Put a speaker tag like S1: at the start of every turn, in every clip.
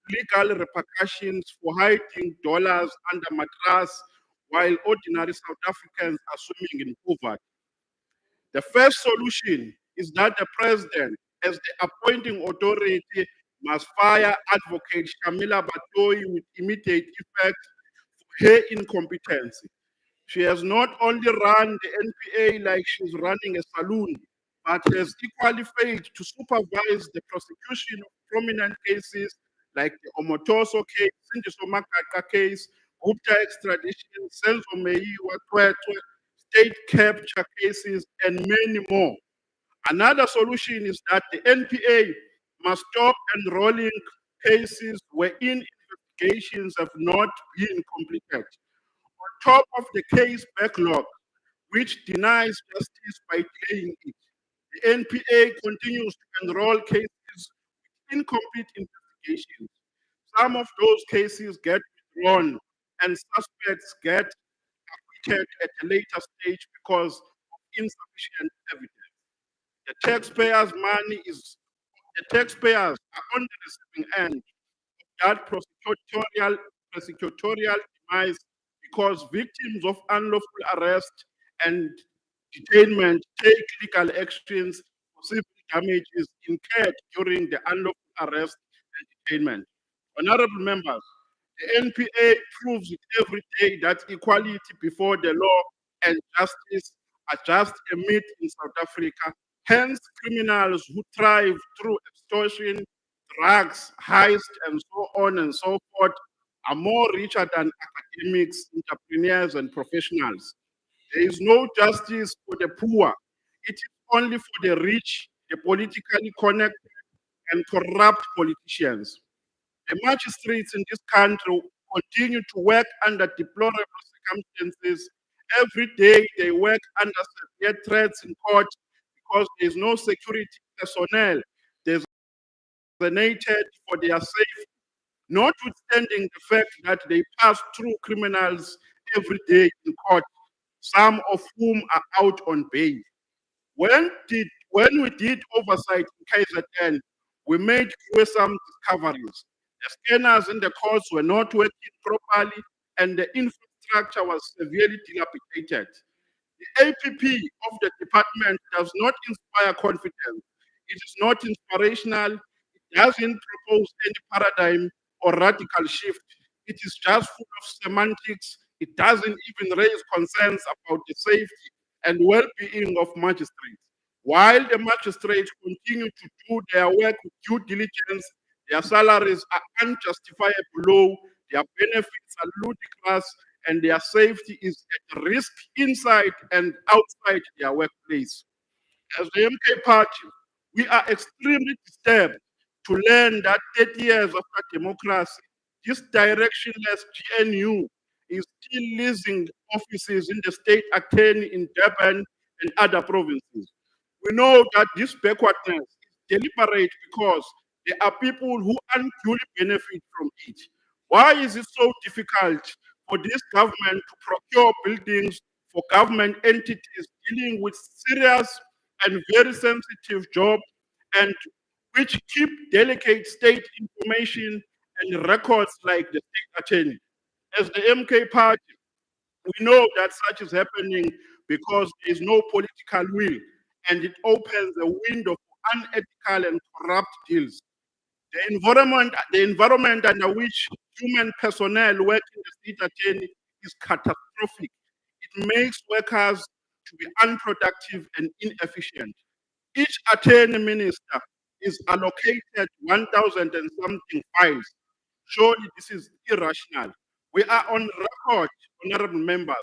S1: legal repercussions for hiding dollars under mattress while ordinary South Africans are swimming in poverty. The first solution is that the president, as the appointing authority, must fire advocate Shamila Batoyi with immediate effect for her incompetency. She has not only run the NPA like she's running a saloon, but has equally failed to supervise the prosecution of prominent cases like the Omotoso case, Sindiso Makaka case, Gupta extradition, Senzo Meyiwa, state capture cases, and many more. Another solution is that the NPA must stop enrolling cases wherein investigations have not been completed. On top of the case backlog, which denies justice by delaying it, the NPA continues to enroll cases with incomplete investigations. Some of those cases get withdrawn and suspects get acquitted at a later stage because of insufficient evidence. The taxpayers are on the receiving end of that prosecutorial demise because victims of unlawful arrest and detainment take legal actions for civil damages incurred during the unlawful arrest and detainment. Honorable members, the NPA proves it every day that equality before the law and justice are just a myth in South Africa. Hence, criminals who thrive through extortion, drugs, heist, and so on and so forth are more richer than academics, entrepreneurs, and professionals. There is no justice for the poor. It is only for the rich, the politically connected, and corrupt politicians. The magistrates in this country continue to work under deplorable circumstances. Every day they work under severe threats in court because there is no security personnel designated for their safety, notwithstanding the fact that they pass through criminals every day in court, some of whom are out on bail. When we did oversight in KZN, we made gruesome discoveries. The scanners in the courts were not working properly, and the infrastructure was severely dilapidated. The APP of the department does not inspire confidence. It is not inspirational. It doesn't propose any paradigm or radical shift. It is just full of semantics. It doesn't even raise concerns about the safety and well-being of magistrates. While the magistrates continue to do their work with due diligence, their salaries are unjustifiably low, their benefits are ludicrous, and their safety is at risk inside and outside their workplace. As the MK party, we are extremely disturbed to learn that 30 years after democracy, this directionless GNU is still leasing offices in the state attorney in Durban and other provinces. We know that this backwardness is deliberate because there are people who unduly benefit from it. Why is it so difficult for this government to procure buildings for government entities dealing with serious and very sensitive jobs and which keep delicate state information and records like the state attorney? As the MK party, we know that such is happening because there is no political will and it opens a window for unethical and corrupt deals. The environment under which human personnel work in the state attorney is catastrophic. It makes workers to be unproductive and inefficient. Each attorney minister is allocated 1,000 and something files. Surely this is irrational. We are on record, honorable members,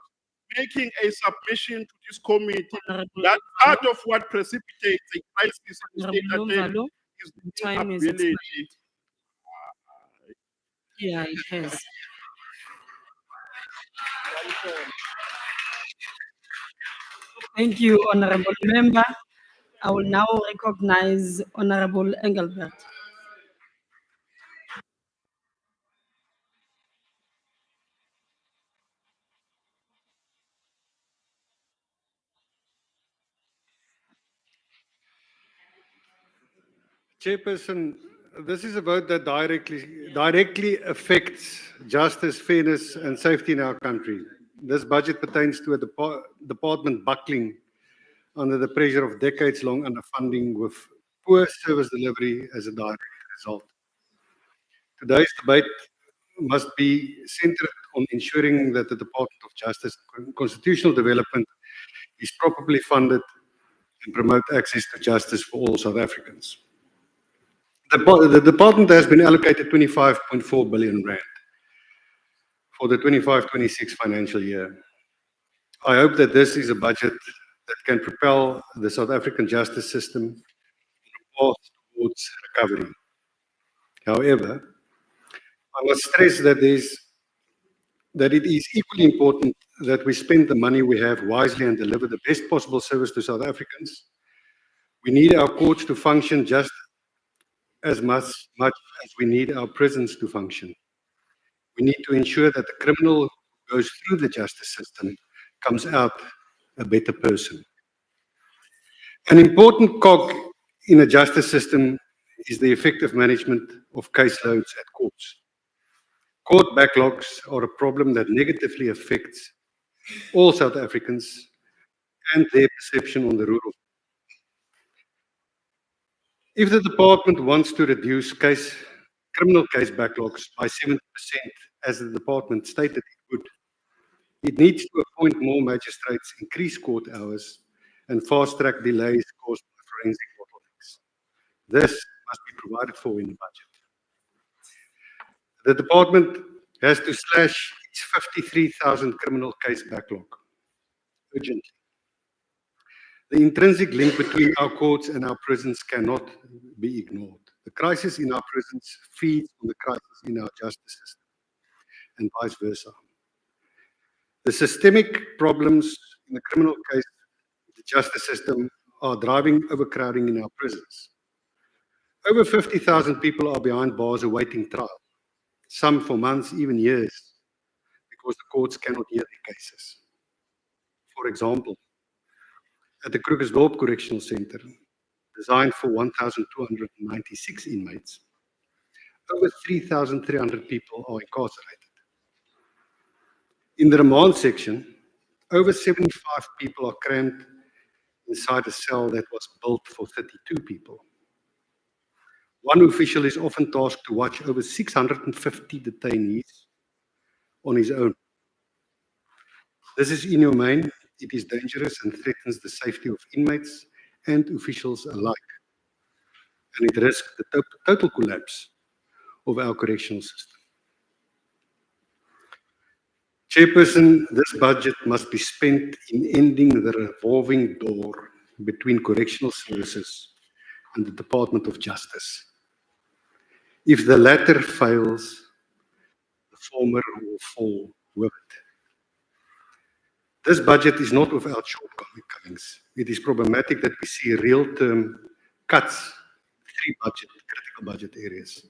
S1: making a submission to this committee
S2: Honorable
S1: that part of what precipitates a crisis in the state
S2: Honorable
S1: attorney
S2: Mvalo,
S1: is
S2: the
S1: the
S2: time is
S1: inability.
S2: expired. Yeah, it has. Thank you, Honorable Member. I will now recognize Honorable Engelbert.
S3: Chairperson, This is a vote that directly affects justice, fairness, and safety in our country. This budget pertains to a department buckling under the pressure of decades-long underfunding with poor service delivery as a direct result. Today's debate must be centered on ensuring that the Department of Justice and Constitutional Development is properly funded and promote access to justice for all South Africans. The department has been allocated 25.4 billion rand for the 25-26 financial year. I hope that this is a budget that can propel the South African justice system on a path towards recovery. However, I must stress that it is equally important that we spend the money we have wisely and deliver the best possible service to South Africans. We need our courts to function just as much as we need our prisons to function. We need to ensure that the criminal who goes through the justice system comes out a better person. An important cog in a justice system is the effective management of caseloads at courts. Court backlogs are a problem that negatively affects all South Africans and their perception on the rule of law. If the department wants to reduce criminal case backlogs by 70%, as the department stated it would, it needs to appoint more magistrates, increase court hours, and fast-track delays caused by forensic bottlenecks. This must be provided for in the budget. The department has to slash its 53,000 criminal case backlog urgently. The intrinsic link between our courts and our prisons cannot be ignored. The crisis in our prisons feeds on the crisis in our justice system, and vice versa. The systemic problems in the criminal case, the justice system, are driving overcrowding in our prisons. Over 50,000 people are behind bars awaiting trial, some for months, even years, because the courts cannot hear their cases. For example, at the Krugersdorp Correctional Center, designed for 1,296 inmates, over 3,300 people are incarcerated. In the remand section, over 75 people are crammed inside a cell that was built for 32 people. One official is often tasked to watch over 650 detainees on his own. This is inhumane, it is dangerous and threatens the safety of inmates and officials alike. And it risks the total collapse of our correctional system. Chairperson, this budget must be spent in ending the revolving door between correctional services and the Department of Justice. If the latter fails, the former will fall with it. This budget is not without shortcomings. It is problematic that we see real-term cuts in 3 critical budget areas.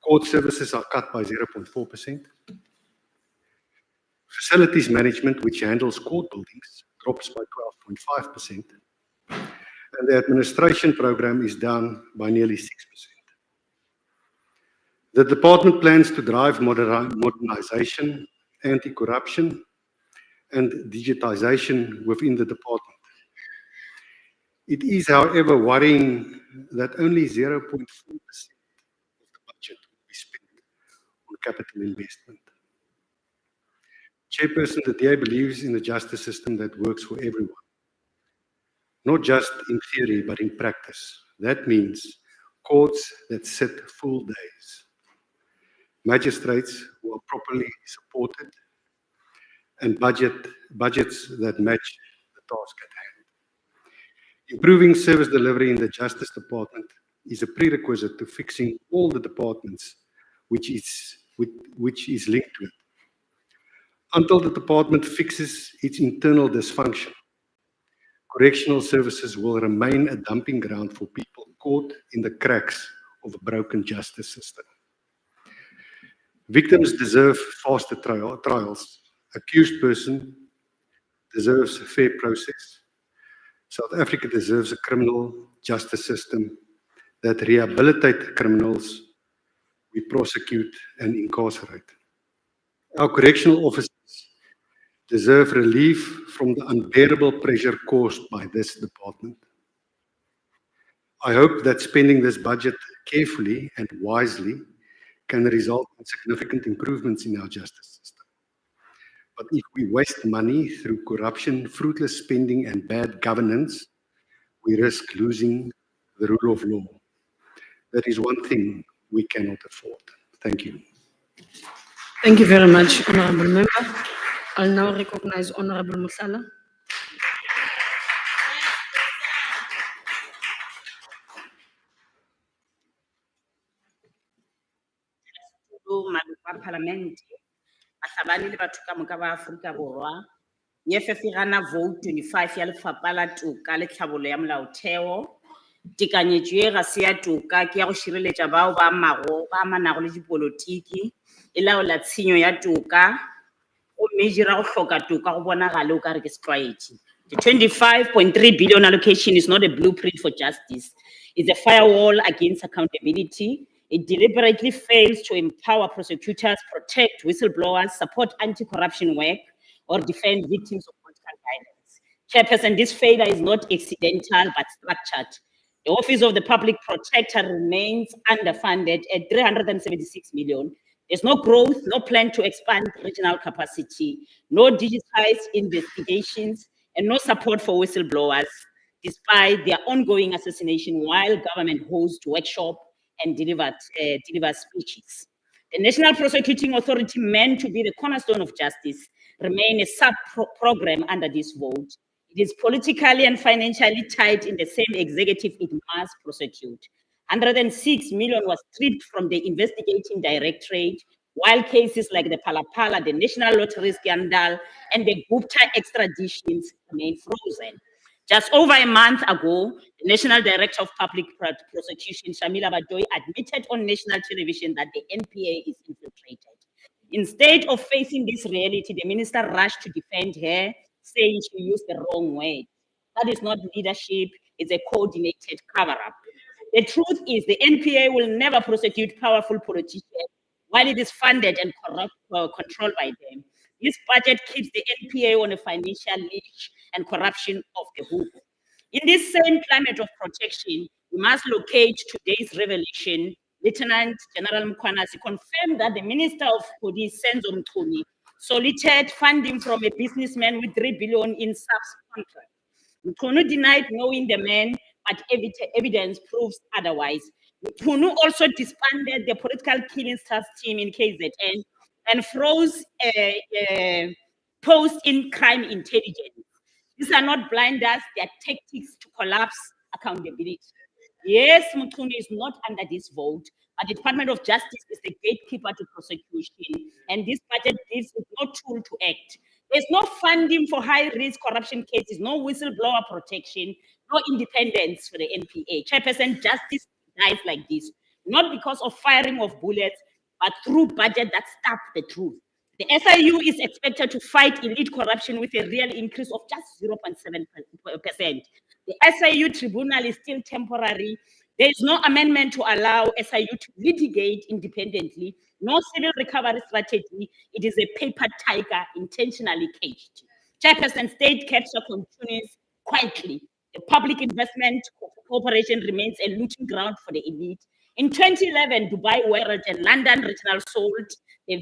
S3: Court services are cut by 0.4%. Facilities management, which handles court buildings, drops by 12.5%. And the administration program is down by nearly 6%. The department plans to drive modernization, anti-corruption, and digitization within the department. It is, however, worrying that only 0.4% of the budget will be spent on capital investment. Chairperson, the DA believes in a justice system that works for everyone, not just in theory, but in practice. That means courts that sit full days, magistrates who are properly supported, and budgets that match the task at hand. Improving service delivery in the Justice Department is a prerequisite to fixing all the departments which is linked to it. Until the department fixes its internal dysfunction, correctional services will remain a dumping ground for people caught in the cracks of a broken justice system. Victims deserve faster trials. Accused person deserves a fair process. South Africa deserves a criminal justice system that rehabilitate criminals, we prosecute and incarcerate. Our correctional officers deserve relief from the unbearable pressure caused by this department. I hope that spending this budget carefully and wisely can result in significant improvements in our justice system. But if we waste money through corruption, fruitless spending, and bad governance, we risk losing the rule of law. That is one thing we cannot afford. Thank you.
S2: Thank you very much, Honorable Member. I'll now recognize Honorable Musala.
S4: Maloko a Palamente, Bahlabani le batho ka moka ba Afrika Borwa, nyefe gana vote 25 ya Lefapha la Toka le Tlhabollo ya Molaotheo, tekanyetso e ga se ya toka ke ya go šireletša bao ba amanago le dipolotiki, e laola tshenyo ya toka, o mejira go hloka toka go bonagale o ka re ke setlwaedi. The 25.3 billion allocation is not a blueprint for justice. It's a firewall against accountability. It deliberately fails to empower prosecutors, protect whistleblowers, support anti-corruption work, or defend victims of political violence. Chairperson, this failure is not accidental but structured. The Office of the Public Protector remains underfunded at 376 million. There's no growth, no plan to expand regional capacity, no digitized investigations, and no support for whistleblowers, despite their ongoing assassination while government hosts workshops and delivers speeches. The National Prosecuting Authority, meant to be the cornerstone of justice, remain a sub-program under this vote. It is politically and financially tied in the same executive it must prosecute. 106 million was stripped from the investigating directorate, while cases like the Palapala, the National Lottery scandal, and the Gupta extraditions remain frozen. Just over a month ago, the National Director of Public Prosecution, Shamila Badoy, admitted on national television that the NPA is infiltrated. Instead of facing this reality, the minister rushed to defend her, saying she used the wrong word. That is not leadership, it's a coordinated cover-up. The truth is the NPA will never prosecute powerful politicians while it is funded and controlled by them. This budget keeps the NPA on a financial leash and corruption off the hook. In this same climate of protection, we must locate today's revelation. Lieutenant General Mkwanasi confirmed that the Minister of Police, Senzo Mchunu, solicited funding from a businessman with 3 billion in subs-contract. Mchunu denied knowing the man, but evidence proves otherwise. Mchunu also disbanded the political killings task team in KZN and froze post in crime intelligence. These are not blinders, they are tactics to collapse accountability. Yes, Mchunu is not under this vote, but the Department of Justice is the gatekeeper to prosecution, and this budget gives it no tool to act. There's no funding for high-risk corruption cases, no whistleblower protection, no independence for the NPA. Chairperson, justice dies like this, not because of firing of bullets, but through budget that starve the truth. The SIU is expected to fight elite corruption with a real increase of just 0.7%. The SIU tribunal is still temporary. There is no amendment to allow SIU to litigate independently, no civil recovery strategy. It is a paper tiger intentionally caged. Chairperson, state capture continues quietly. The public investment corporation remains a looting ground for the elite. In 2011, Dubai World and London Regional sold the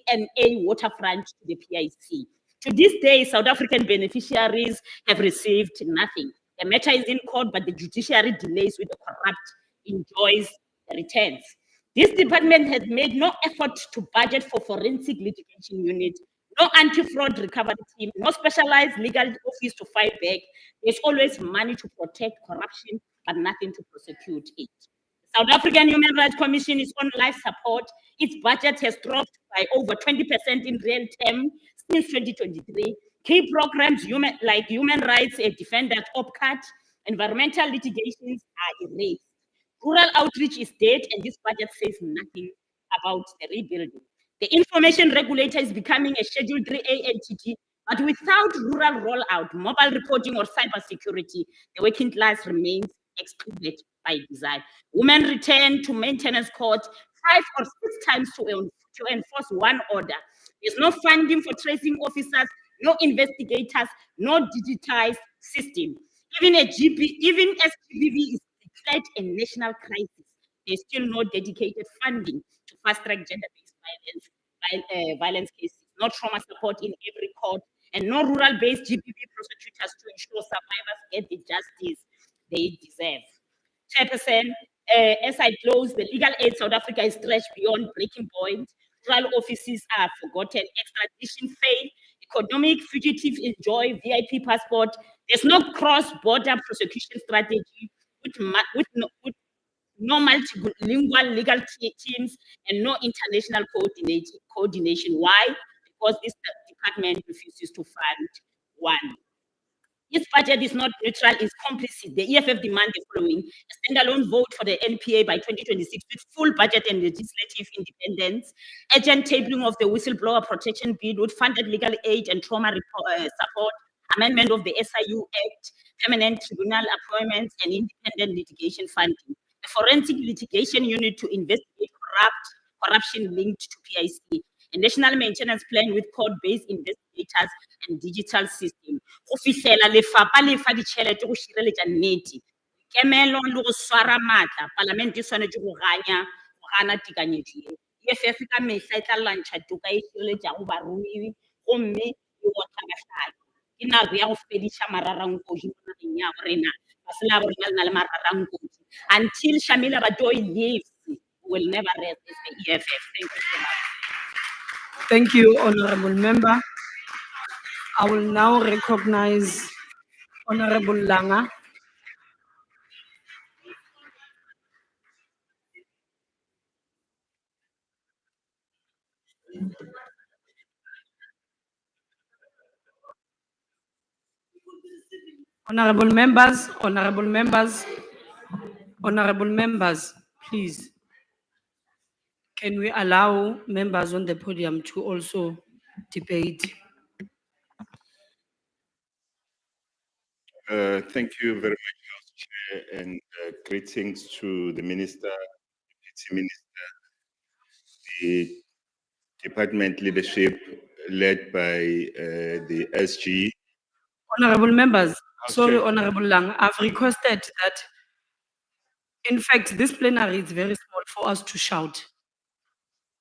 S4: VNA waterfront to the PIC. To this day, South African beneficiaries have received nothing. The matter is in court, but the judiciary delays with the corrupt enjoys the returns. This department has made no effort to budget for forensic litigation unit, no anti-fraud recovery team, no specialized legal office to fight back. There's always money to protect corruption, but nothing to prosecute it. The South African Human Rights Commission is on life support. Its budget has dropped by over 20% in real terms since 2023. Key programs like human rights defenders OPCAT, environmental litigations are erased. Rural outreach is dead, and this budget says nothing about the rebuilding. The information regulator is becoming a Schedule 3A entity, but without rural rollout, mobile reporting, or cybersecurity, the working class remains excluded by design. Women return to maintenance court 5 or 6 times to enforce one order. There's no funding for tracing officers, no investigators, no digitized system. Even as GBV is declared a national crisis, there's still no dedicated funding to fast-track gender-based violence cases, no trauma support in every court, and no rural-based GBV prosecutors to ensure survivors get the justice they deserve. Chairperson, as I close, the legal aid South Africa is stretched beyond breaking point. Rural offices are forgotten, extradition failed, economic fugitives enjoy VIP passport. There's no cross-border prosecution strategy with no multilingual legal teams and no international coordination. Why? Because this department refuses to fund one. This budget is not neutral, it's complicit. The EFF demand the following: a standalone vote for the NPA by 2026 with full budget and legislative independence, urgent tabling of the whistleblower protection bill with funded legal aid and trauma support, amendment of the SIU Act, permanent tribunal appointments, and independent litigation funding. A forensic litigation unit to investigate corruption linked to PIC, a national maintenance plan with court-based investigators and digital system. Go fihlela lefapha le fa ditšhelete go šireletša nnete. Kemelo le go swara maatla, palamente e swanetše go gana tekanyetšo e. EFF ka mehla e tla lwantšha toka e šireletšago barui gomme e otla bahlaki. Ke nako ya go fediša mararankodi mo nageng ya borena. Ba se la borena le na le mararankodi. Until Shamila Batoyi leaves, we will never rest as the EFF. Thank you so much.
S2: Thank you, Honorable Member. I will now recognize Honorable Langa. Honorable members, please. Can we allow members on the podium to also debate?
S5: Thank you very much, House Chair, and greetings to the Minister, Deputy Minister, the department leadership led by the SG.
S2: Honorable members,
S5: House
S2: sorry,
S5: Chair.
S2: Honorable Lang, I've requested that, in fact, this plenary is very small for us to shout.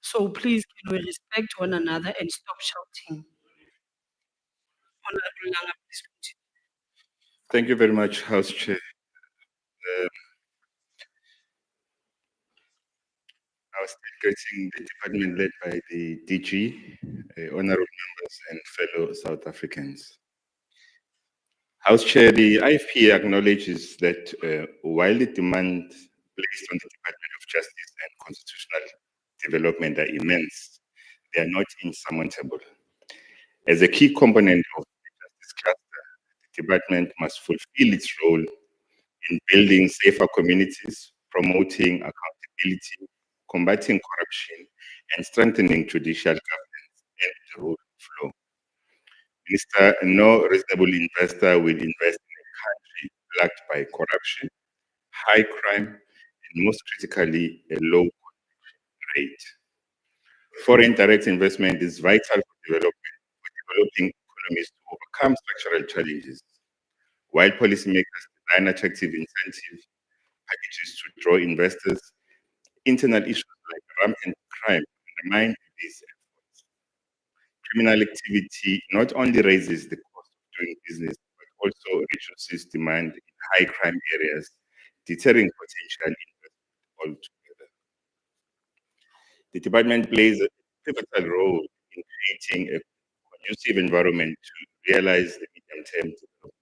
S2: So please, can we respect one another and stop shouting? Honorable Lang, please continue.
S5: Thank you very much, House Chair. I was still greeting the department led by the DG, honorable members and fellow South Africans. House Chair, the IFP acknowledges that while the demand placed on the Department of Justice and constitutional development are immense, they are not insurmountable. As a key component of the justice cluster, the department must fulfill its role in building safer communities, promoting accountability, combating corruption, and strengthening judicial governance and the rule of law. Minister, no reasonable investor will invest in a country plagued by corruption, high crime, and most critically, a low rate. Foreign direct investment is vital for developing economies to overcome structural challenges. While policymakers design attractive incentive packages to draw investors, internal issues like rampant crime undermine these efforts. Criminal activity not only raises the cost of doing business, but also reduces demand in high crime areas, deterring potential investment altogether. The department plays a pivotal role in creating a conducive environment to realize the medium-term development.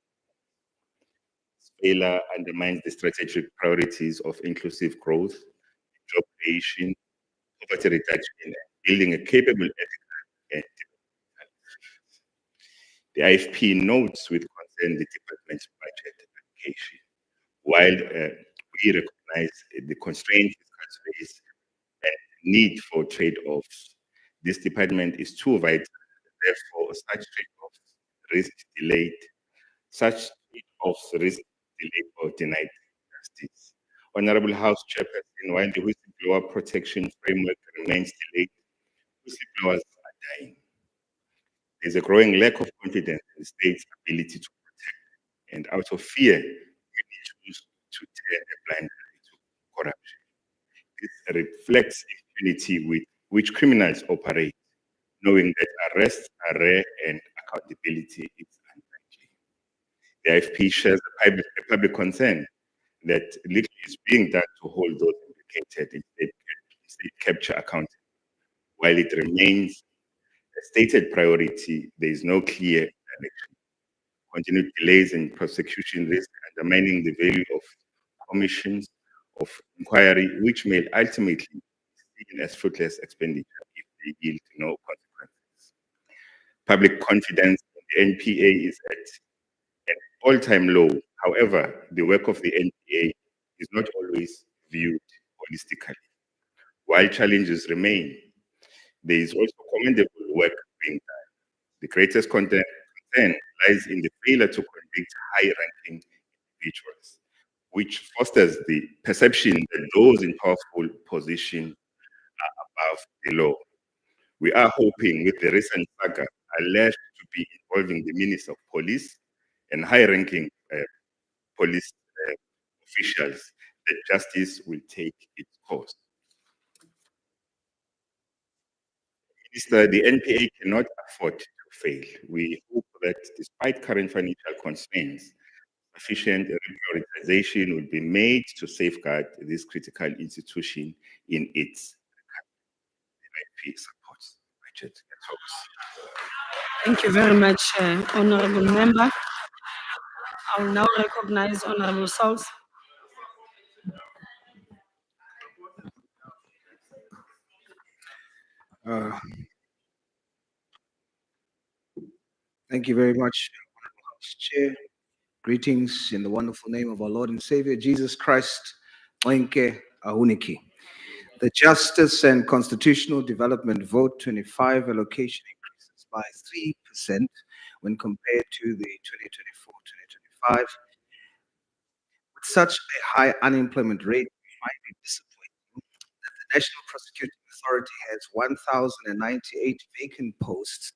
S5: Failure undermines the strategic priorities of inclusive growth, job creation, poverty reduction, and building a capable, ethical, and the IFP notes with concern the department's budget allocation. While we recognize the constraints fiscal space and need for trade-offs, this department is too vital. Therefore, such trade-offs risk delayed. Such trade-offs risk delayed or denied justice. Honorable House Chairperson, while the whistleblower protection framework remains delayed, whistleblowers are dying. There's a growing lack of confidence in the state's ability to protect, and out of fear, many choose to turn a blind eye to corruption. This reflects impunity with which criminals operate, knowing that arrests are rare and accountability is unlikely. The IFP shares a public concern that little is being done to hold those implicated in state capture accountable. While it remains a stated priority, there is no clear direction. Continued delays in prosecution risk undermining the value of commissions of inquiry, which may ultimately be seen as fruitless expenditure if they yield no consequences. Public confidence in the NPA is at an all-time low. However, the work of the NPA is not always viewed holistically. While challenges remain, there is also commendable work being done. The greatest concern lies in the failure to convict high-ranking individuals, which fosters the perception that those in powerful positions are above the law. We are hoping with the recent saga alleged to be involving the Minister of Police and high-ranking police officials that justice will take its course. Minister, the NPA cannot afford to fail. We hope that despite current financial constraints, sufficient prioritization will be made to safeguard this critical institution in its IP supports budget talks.
S2: Thank you very much, Honorable Member. I will now recognize Honorable Souls.
S6: Thank you very much, Honorable House Chair. Greetings in the wonderful name of our Lord and Savior, Jesus Christ. Oinke Ahuniki. The Justice and Constitutional Development Vote 25 allocation increases by 3% when compared to the 2024-2025. With such a high unemployment rate, we find it disappointing that the National Prosecuting Authority has 1,098 vacant posts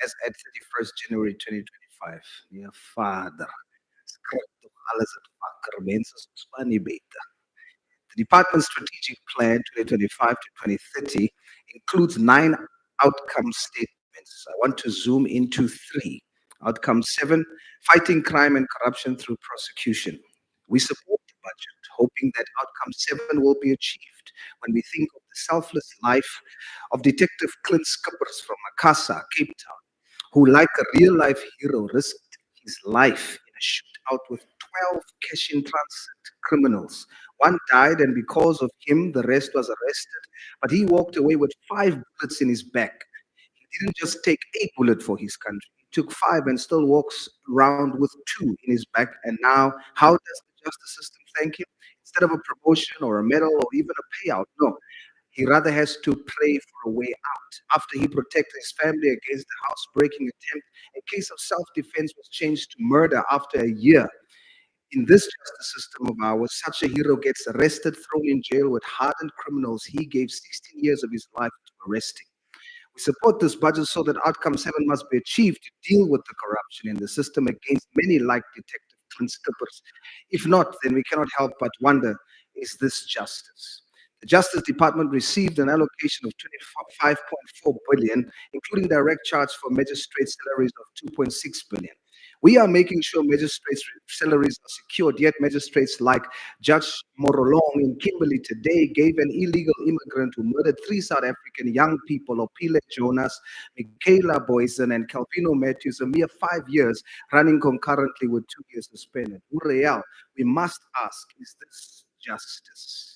S6: as at 31st January 2025. Dear Father, the Department's strategic plan 2025 to 2030 includes 9 outcome statements. I want to zoom into 3. Outcome 7, fighting crime and corruption through prosecution. We support the budget, hoping that outcome 7 will be achieved when we think of the selfless life of Detective Clint Skippers from Makassar, Cape Town, who, like a real-life hero, risked his life in a shootout with 12 cash-in-transit criminals. One died, and because of him, the rest was arrested, but he walked away with 5 bullets in his back. He didn't just take a bullet for his country. He took 5 and still walks around with 2 in his back. And now, how does the justice system thank him? Instead of a promotion or a medal or even a payout, no. He rather has to pray for a way out. After he protected his family against the house-breaking attempt, a case of self-defense was changed to murder after a year. In this justice system of ours, such a hero gets arrested, thrown in jail with hardened criminals he gave 16 years of his life to arresting. We support this budget so that outcome 7 must be achieved to deal with the corruption in the system against many like Detective Clint Skippers. If not, then we cannot help but wonder, is this justice? The Justice Department received an allocation of 25.4 billion, including direct charge for magistrate salaries of 2.6 billion. We are making sure magistrates' salaries are secured, yet magistrates like Judge Morolong in Kimberley today gave an illegal immigrant who murdered 3 South African young people, Opile Jonas, Michaela Boyson, and Calvino Matthews, a mere 5 years, running concurrently with 2 years suspended. Uriel, we must ask, is this justice?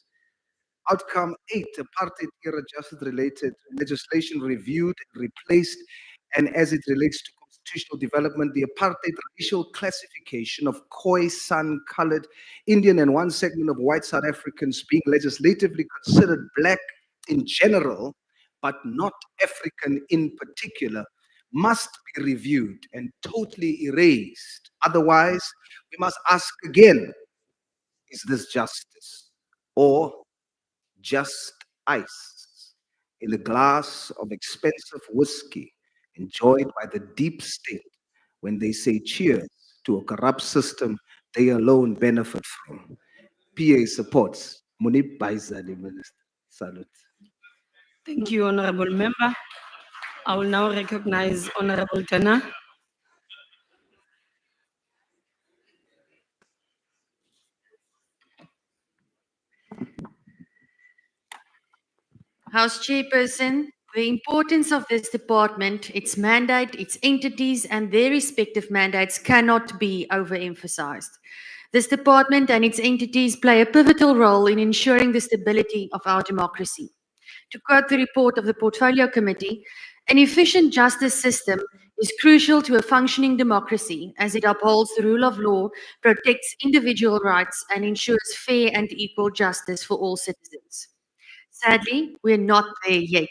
S6: Outcome 8, apartheid-era justice-related legislation reviewed, replaced, and as it relates to constitutional development, the apartheid racial classification of Khoi, San, colored, Indian, and one segment of white South Africans being legislatively considered black in general, but not African in particular, must be reviewed and totally erased. Otherwise, we must ask again, Is this justice or just ice in a glass of expensive whiskey enjoyed by the deep state when they say cheers to a corrupt system they alone benefit from? PA supports. Munib Baizani, Minister. Salute.
S2: Thank you, Honorable Member. I will now recognize Honorable Dana.
S7: House Chairperson, the importance of this department, its mandate, its entities, and their respective mandates cannot be overemphasized. This department and its entities play a pivotal role in ensuring the stability of our democracy. To quote the report of the Portfolio Committee, an efficient justice system is crucial to a functioning democracy as it upholds the rule of law, protects individual rights, and ensures fair and equal justice for all citizens. Sadly, we're not there yet.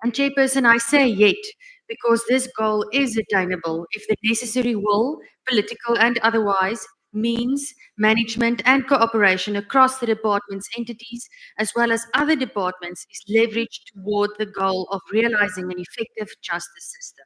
S7: And Chairperson, I say yet because this goal is attainable if the necessary will, political and otherwise, means, management and cooperation across the department's entities as well as other departments is leveraged toward the goal of realizing an effective justice system.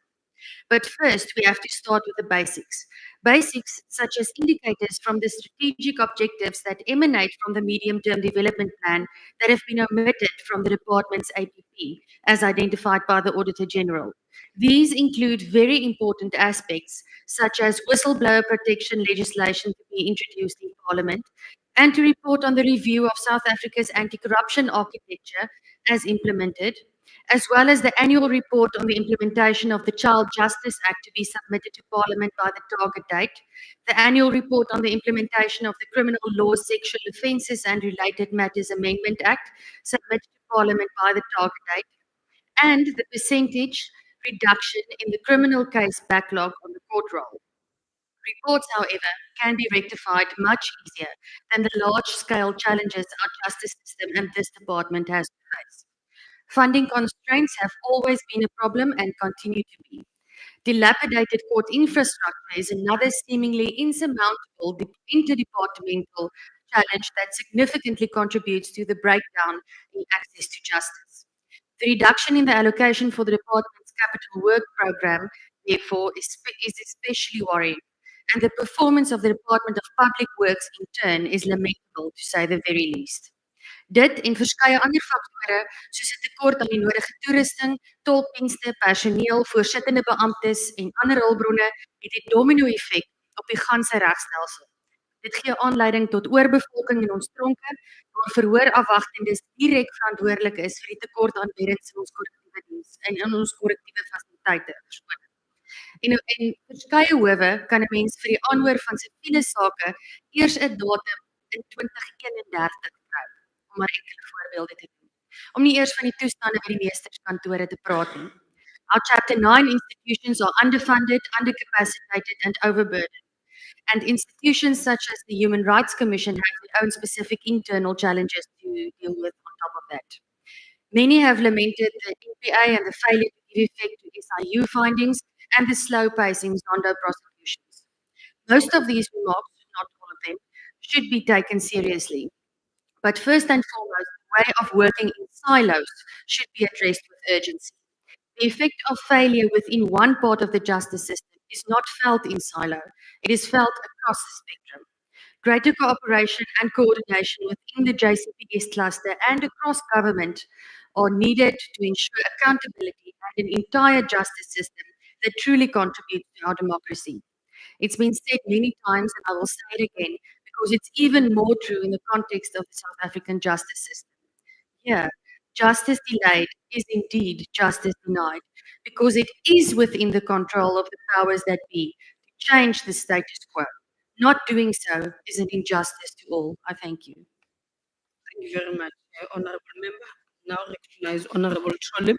S7: But first, we have to start with the basics. Basics such as indicators from the strategic objectives that emanate from the medium-term development plan that have been omitted from the department's APP, as identified by the Auditor General. These include very important aspects such as whistleblower protection legislation to be introduced in Parliament and to report on the review of South Africa's anti-corruption architecture as implemented, as well as the annual report on the implementation of the Child Justice Act to be submitted to Parliament by the target date, the annual report on the implementation of the Criminal Law Sexual Offences and Related Matters Amendment Act submitted to Parliament by the target date, and the percentage reduction in the criminal case backlog on the court roll. Reports, however, can be rectified much easier than the large-scale challenges our justice system and this department has to face. Funding constraints have always been a problem and continue to be. Dilapidated court infrastructure is another seemingly insurmountable interdepartmental challenge that significantly contributes to the breakdown in access to justice. The reduction in the allocation for the department's capital work program, therefore, is especially worrying, and the performance of the Department of Public Works in turn is lamentable, to say the very least. Dit en verskeie ander faktore soos 'n tekort aan die nodige toerusting, tolkdienste, personeel, voorsittende beamptes en ander hulpbronne het 'n domino-effek op die ganse regstelsel. Dit gee aanleiding tot oorbevolking in ons tronke, waar verhoorafwagtendes direk verantwoordelik is vir die tekort aan beddens in ons korrektiewe diens en in ons korrektiewe fasiliteite. En verskeie howe kan 'n mens vir die aanhoor van siviele sake eers 'n datum in 2031 kry, om maar enkele voorbeelde te doen. Om nie eers van die toestande by die meesterskantore te praat nie. Our Chapter 9 institutions are underfunded, undercapacitated and overburdened. And institutions such as the Human Rights Commission have their own specific internal challenges to deal with on top of that. Many have lamented the NPA and the failure to give effect to SIU findings and the slow pacing Zondo prosecutions. Most of these remarks, not all of them, should be taken seriously. But first and foremost, the way of working in silos should be addressed with urgency. The effect of failure within one part of the justice system is not felt in silo, it is felt across the spectrum. Greater cooperation and coordination within the JCPS cluster and across government are needed to ensure accountability and an entire justice system that truly contributes to our democracy. It's been said many times, and I will say it again, because it's even more true in the context of the South African justice system. Here, justice delayed is indeed justice denied, because it is within the control of the powers that be to change the status quo. Not doing so is an injustice to all. I thank you.
S2: Thank you very much, Honorable Member. Now recognize Honorable Trolim.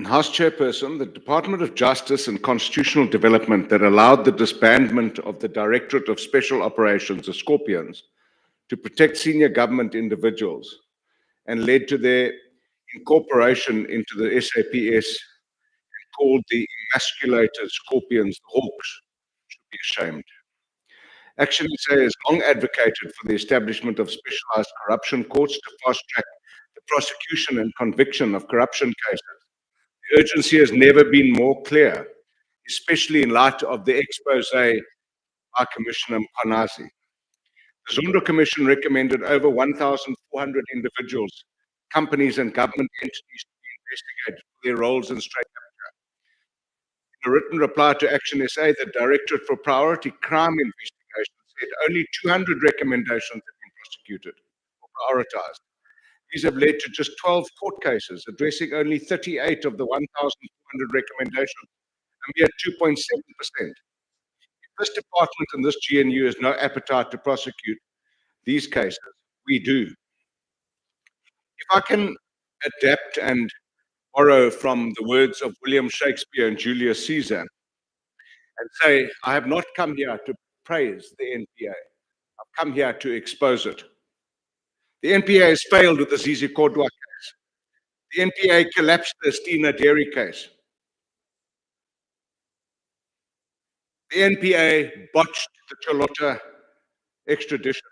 S8: House Chairperson, the Department of Justice and Constitutional Development that allowed the disbandment of the Directorate of Special Operations, the Scorpions, to protect senior government individuals, and led to their incorporation into the SAPS, called the emasculated scorpions the hawks, should be ashamed. Action SA has long advocated for the establishment of specialized corruption courts to fast-track the prosecution and conviction of corruption cases. The urgency has never been more clear, especially in light of the expose by Commissioner Mkhwanazi. The Zondo Commission recommended over 1,400 individuals, companies and government entities to be investigated for their roles in straight capture. In a written reply to Action SA, the Directorate for Priority Crime Investigation said only 200 recommendations have been prosecuted or prioritized. These have led to just 12 court cases, addressing only 38 of the 1,400 recommendations, a mere 2.7%. If this department and this GNU has no appetite to prosecute these cases, we do. If I can adapt and borrow from the words of William Shakespeare and Julius Caesar and say, I have not come here to praise the NPA. I've come here to expose it. The NPA has failed with the Zizi Kodwa case. The NPA collapsed the Stina Dairy case. The NPA botched the Cholota extradition.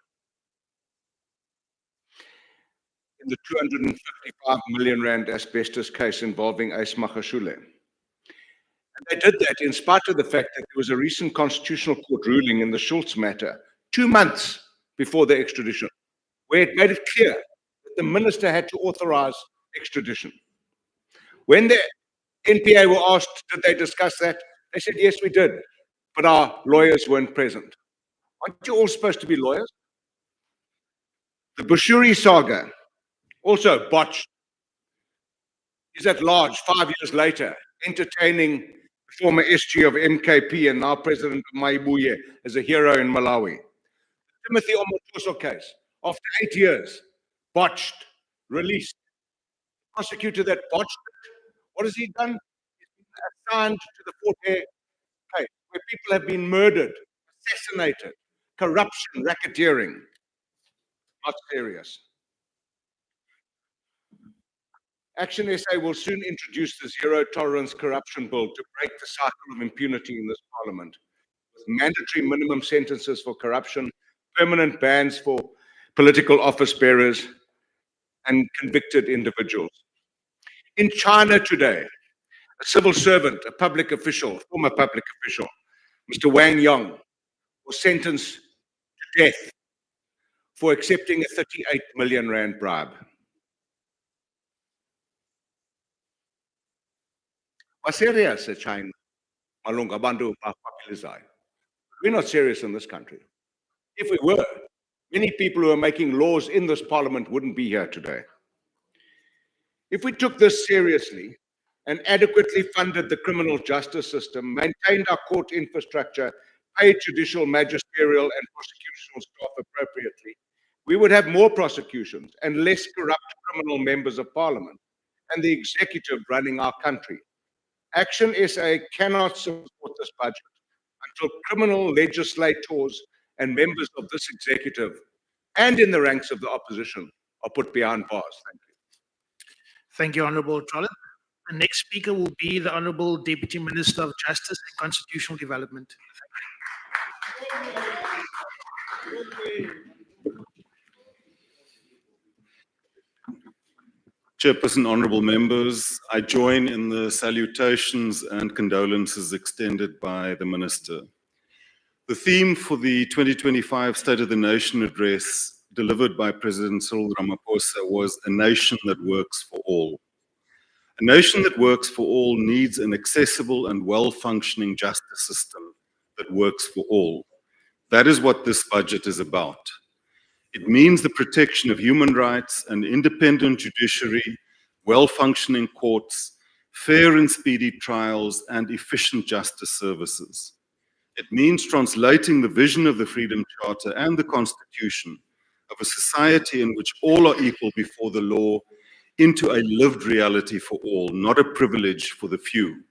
S8: In the 255 million rand asbestos case involving Ace Magashule. And they did that in spite of the fact that there was a recent Constitutional Court ruling in the Schultz matter 2 months before the extradition, where it made it clear that the minister had to authorize extradition. When the NPA were asked, did they discuss that? They said, yes, we did, but our lawyers weren't present. Aren't you all supposed to be lawyers? The Bushuri saga, also botched. He's at large 5 years later, entertaining the former SG of MKP and now President of Maibuye as a hero in Malawi. The Timothy Omotoso case, after 8 years, botched, released. The prosecutor that botched it, what has he done? He's been assigned to the Fort Hare case, where people have been murdered, assassinated, corruption, racketeering. Not serious. Action SA will soon introduce the Zero Tolerance Corruption Bill to break the cycle of impunity in this parliament, with mandatory minimum sentences for corruption, permanent bans for political office bearers, and convicted individuals. In China today, a civil servant, a public official, former public official, Mr. Wang Yong, was sentenced to death for accepting a 38 million rand bribe. Serious, China. We're not serious in this country. If we were, many people who are making laws in this parliament wouldn't be here today. If we took this seriously and adequately funded the criminal justice system, maintained our court infrastructure, paid judicial, magisterial, and prosecutorial staff appropriately, we would have more prosecutions and less corrupt criminal members of parliament and the executive running our country. Action SA cannot support this budget until criminal legislators and members of this executive and in the ranks of the opposition are put behind bars. Thank you.
S9: Thank you, Honourable Trollip. The next speaker will be the Honourable Deputy Minister of Justice and Constitutional Development.
S10: Chairperson, honourable members, I join in the salutations and condolences extended by the Minister. The theme for the 2025 State of the Nation address delivered by President Cyril Ramaphosa was a nation that works for all. A nation that works for all needs an accessible and well-functioning justice system that works for all. That is what this budget is about. It means the protection of human rights, an independent judiciary, well-functioning courts, fair and speedy trials, and efficient justice services. It means translating the vision of the Freedom Charter and the Constitution of a society in which all are equal before the law into a lived reality for all, not a privilege for the few.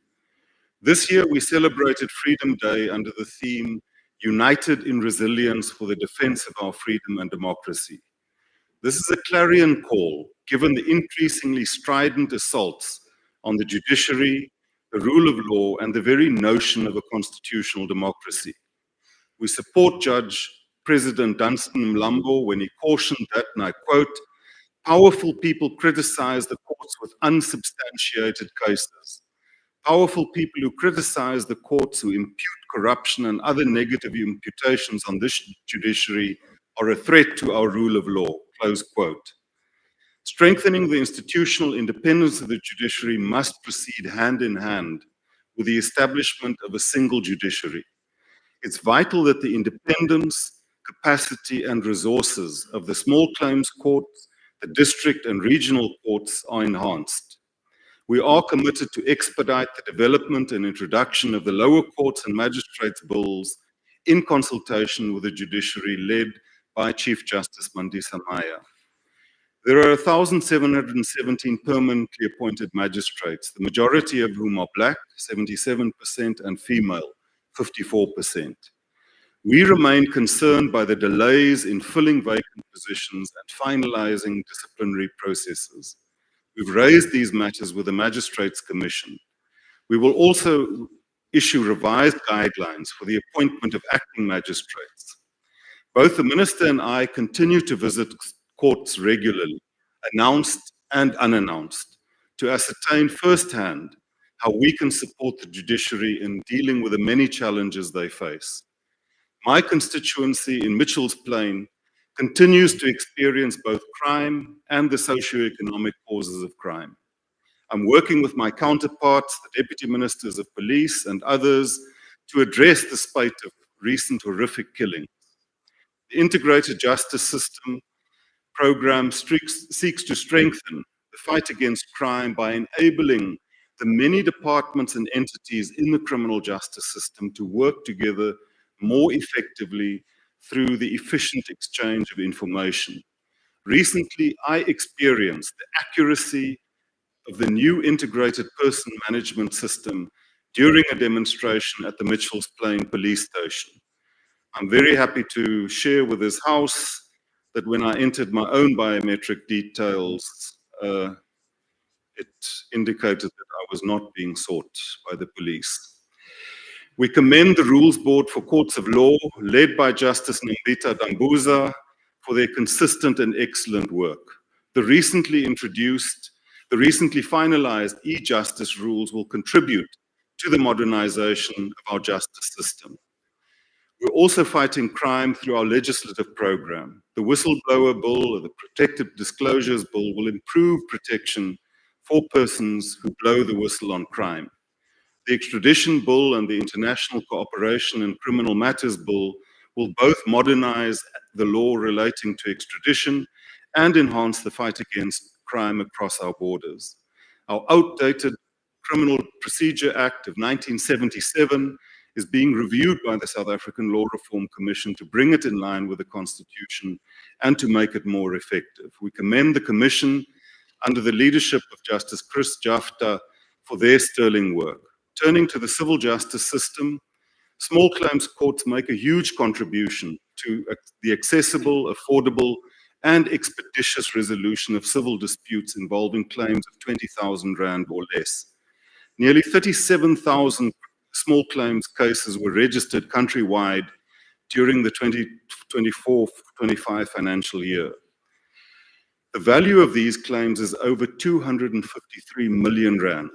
S10: This year, we celebrated Freedom Day under the theme, United in Resilience for the Defense of Our Freedom and Democracy. This is a clarion call given the increasingly strident assaults on the judiciary, the rule of law, and the very notion of a constitutional democracy. We support Judge President Dunstan Mlambo when he cautioned that, and I quote, "Powerful people criticize the courts with unsubstantiated cases. Powerful people who criticize the courts, who impute corruption and other negative imputations on this judiciary, are a threat to our rule of law," close quote. Strengthening the institutional independence of the judiciary must proceed hand in hand with the establishment of a single judiciary. It's vital that the independence, capacity, and resources of the small claims courts, the district and regional courts are enhanced. We are committed to expedite the development and introduction of the lower courts and magistrates bills in consultation with the judiciary led by Chief Justice Mandisa Maya. There are 1,717 permanently appointed magistrates, the majority of whom are black, 77%, and female, 54%. We remain concerned by the delays in filling vacant positions and finalizing disciplinary processes. We've raised these matters with the Magistrates Commission. We will also issue revised guidelines for the appointment of acting magistrates. Both the Minister and I continue to visit courts regularly, announced and unannounced, to ascertain firsthand how we can support the judiciary in dealing with the many challenges they face. My constituency in Mitchell's Plain continues to experience both crime and the socio-economic causes of crime. I'm working with my counterparts, the Deputy Ministers of Police and others, to address the spate of recent horrific killings. The integrated justice system program seeks to strengthen the fight against crime by enabling the many departments and entities in the criminal justice system to work together more effectively through the efficient exchange of information. Recently, I experienced the accuracy of the new integrated person management system during a demonstration at the Mitchell's Plain police station. I'm very happy to share with this House that when I entered my own biometric details, it indicated that I was not being sought by the police. We commend the Rules Board for Courts of Law, led by Justice Nambita Dambuza, for their consistent and excellent work. The recently finalized e-justice rules will contribute to the modernization of our justice system. We're also fighting crime through our legislative program. The Whistleblower Bill or the Protective Disclosures Bill will improve protection for persons who blow the whistle on crime. The Extradition Bill and the International Cooperation in Criminal Matters Bill will both modernize the law relating to extradition and enhance the fight against crime across our borders. Our outdated Criminal Procedure Act of 1977 is being reviewed by the South African Law Reform Commission to bring it in line with the Constitution and to make it more effective. We commend the Commission under the leadership of Justice Chris Jafta for their sterling work. Turning to the civil justice system, small claims courts make a huge contribution to the accessible, affordable, and expeditious resolution of civil disputes involving claims of 20,000 Rand or less. Nearly 37,000 small claims cases were registered countrywide during the 2024-25 financial year. The value of these claims is over 253 million Rand.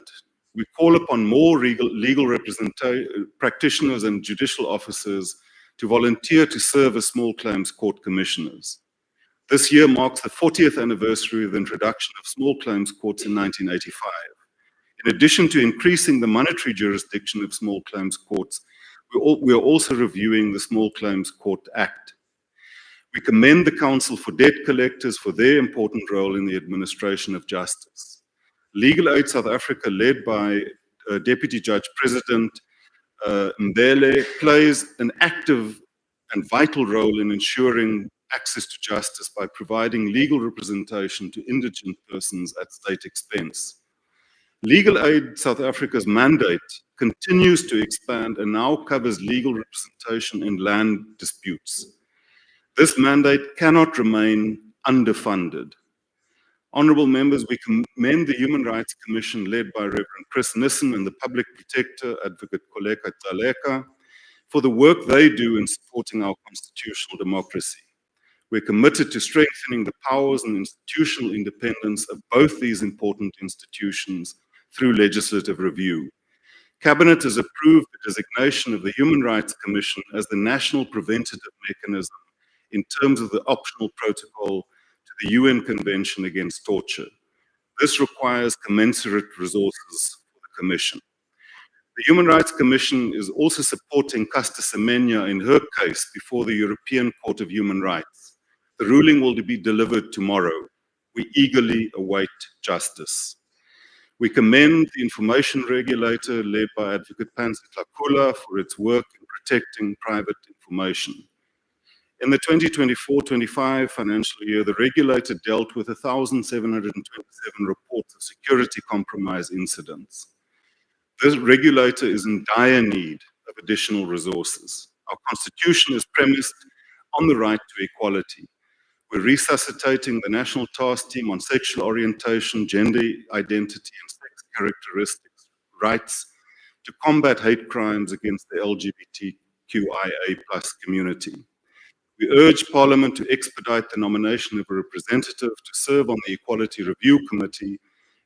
S10: We call upon more legal practitioners and judicial officers to volunteer to serve as small claims court commissioners. This year marks the 40th anniversary of the introduction of small claims courts in 1985. In addition to increasing the monetary jurisdiction of small claims courts, we are also reviewing the Small Claims Court Act. We commend the Council for Debt Collectors for their important role in the administration of justice. Legal Aid South Africa, led by Deputy Judge President Mbele, plays an active and vital role in ensuring access to justice by providing legal representation to indigent persons at state expense. Legal Aid South Africa's mandate continues to expand and now covers legal representation in land disputes. This mandate cannot remain underfunded. Honourable members, we commend the Human Rights Commission led by Reverend Chris Nissen and the Public Protector, Advocate Koleka Taleka, for the work they do in supporting our constitutional democracy. We're committed to strengthening the powers and institutional independence of both these important institutions through legislative review. Cabinet has approved the designation of the Human Rights Commission as the national preventative mechanism in terms of the optional protocol to the UN Convention Against Torture. This requires commensurate resources for the Commission. The Human Rights Commission is also supporting Caster Semenya in her case before the European Court of Human Rights. The ruling will be delivered tomorrow. We eagerly await justice. We commend the information regulator led by Advocate Pansi Tlakula for its work in protecting private information. In the 2024-25 financial year, the regulator dealt with 1,727 reports of security compromise incidents. This regulator is in dire need of additional resources. Our constitution is premised on the right to equality. We're resuscitating the National Task Team on Sexual Orientation, Gender Identity and Sex Characteristics rights to combat hate crimes against the LGBTQIA+ community. We urge Parliament to expedite the nomination of a representative to serve on the Equality Review Committee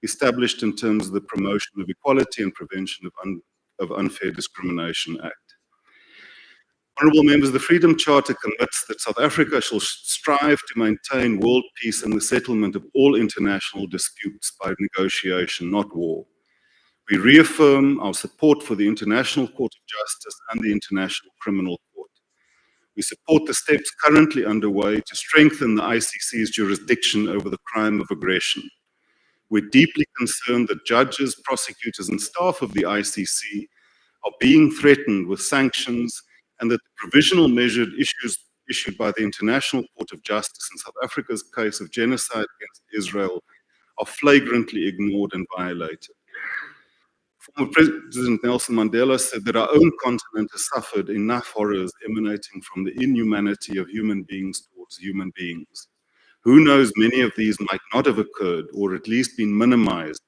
S10: established in terms of the Promotion of Equality and Prevention of Unfair Discrimination Act. Honourable members, the Freedom Charter commits that South Africa shall strive to maintain world peace and the settlement of all international disputes by negotiation, not war. We reaffirm our support for the International Court of Justice and the International Criminal Court. We support the steps currently underway to strengthen the ICC's jurisdiction over the crime of aggression. We're deeply concerned that judges, prosecutors, and staff of the ICC are being threatened with sanctions and that the provisional measures issued by the International Court of Justice in South Africa's case of genocide against Israel are flagrantly ignored and violated. Former President Nelson Mandela said that our own continent has suffered enough horrors emanating from the inhumanity of human beings towards human beings. Who knows, many of these might not have occurred or at least been minimized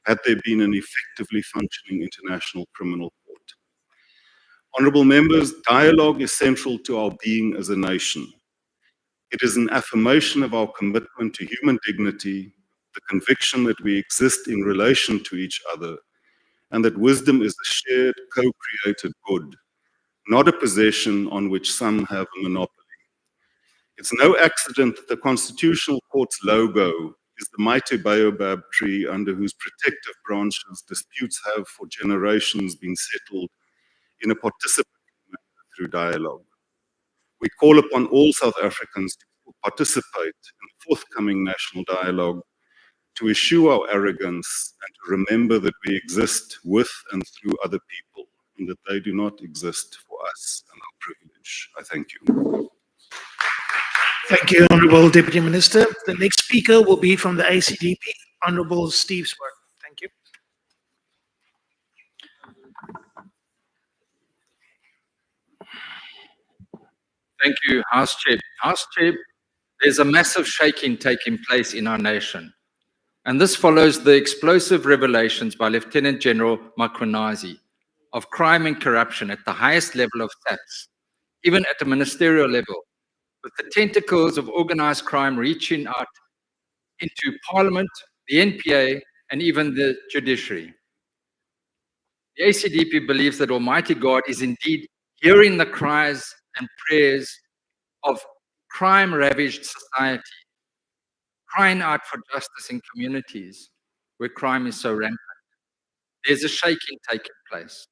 S10: had there been an effectively functioning international criminal court. Honourable members, dialogue is central to our being as a nation. It is an affirmation of our commitment to human dignity, the conviction that we exist in relation to each other, and that wisdom is a shared, co-created good, not a possession on which some have a monopoly. It's no accident that the Constitutional Court's logo is the mighty baobab tree under whose protective branches disputes have for generations been settled in a participatory manner through dialogue. We call upon all South Africans to participate in the forthcoming national dialogue, to eschew our arrogance and to remember that we exist with and through other people and that they do not exist for us and our privilege. I thank you.
S9: Thank you, Honourable Deputy Minister. The next speaker will be from the ACDP, Honourable Steve Swart. Thank you.
S11: Thank you, House Chair. House Chair, there's a massive shaking taking place in our nation. And this follows the explosive revelations by Lieutenant General Makhwanazi of crime and corruption at the highest level of SAPS, even at the ministerial level, with the tentacles of organized crime reaching out into Parliament, the NPA, and even the judiciary. The ACDP believes that Almighty God is indeed hearing the cries and prayers of crime-ravaged society, crying out for justice in communities where crime is so rampant. There's a shaking taking place,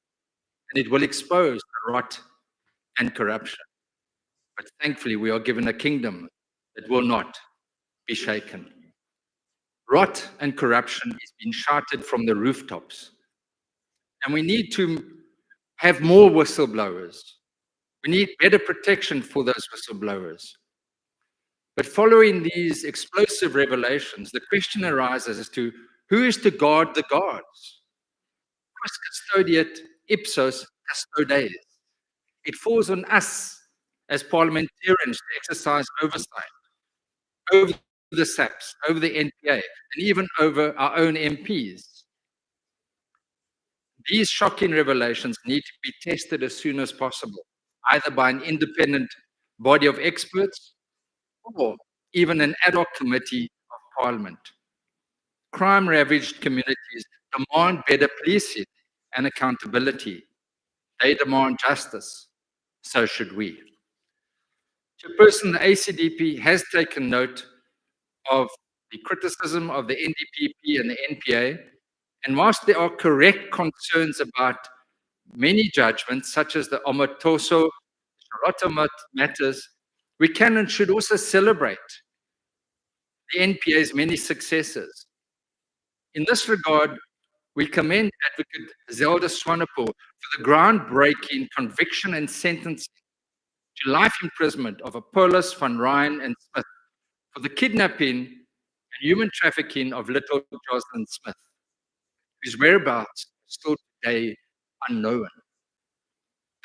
S11: and it will expose the rot and corruption. But thankfully, we are given a kingdom that will not be shaken. Rot and corruption is being shouted from the rooftops. And we need to have more whistleblowers. We need better protection for those whistleblowers. But following these explosive revelations, the question arises as to who is to guard the guards? Quis custodiet ipsos custodes. It falls on us as parliamentarians to exercise oversight over the SAPs, over the NPA, and even over our own MPs. These shocking revelations need to be tested as soon as possible, either by an independent body of experts or even an ad hoc committee of Parliament. Crime-ravaged communities demand better policing and accountability. They demand justice. So should we. Chairperson, the ACDP has taken note of the criticism of the NDPP and the NPA, and whilst there are correct concerns about many judgments, such as the Omotoso, Charlotte matters, we can and should also celebrate the NPA's many successes. In this regard, we commend Advocate Zelda Swanepoel for the groundbreaking conviction and sentencing to life imprisonment of Apollos, Van Ryn, and Smith for the kidnapping and human trafficking of little Jocelyn Smith, whose whereabouts are still today unknown.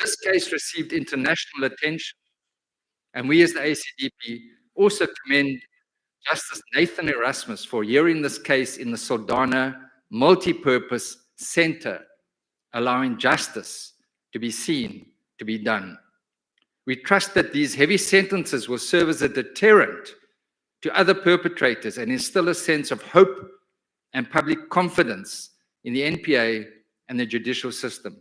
S11: This case received international attention, and we as the ACDP also commend Justice Nathan Erasmus for hearing this case in the Saldanha Multipurpose Center, allowing justice to be seen, to be done. We trust that these heavy sentences will serve as a deterrent to other perpetrators and instill a sense of hope and public confidence in the NPA and the judicial system.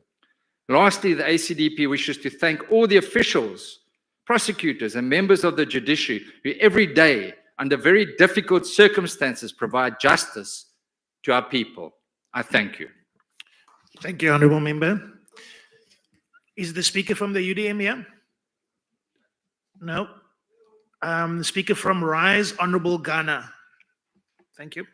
S11: Lastly, the ACDP wishes to thank all the officials, prosecutors, and members of the judiciary who every day, under very difficult circumstances, provide justice to our people. I thank you.
S9: Thank you, Honourable Member. Is the Speaker from the UDM here? No. The Speaker from Rise, Honourable Ghana. Thank you.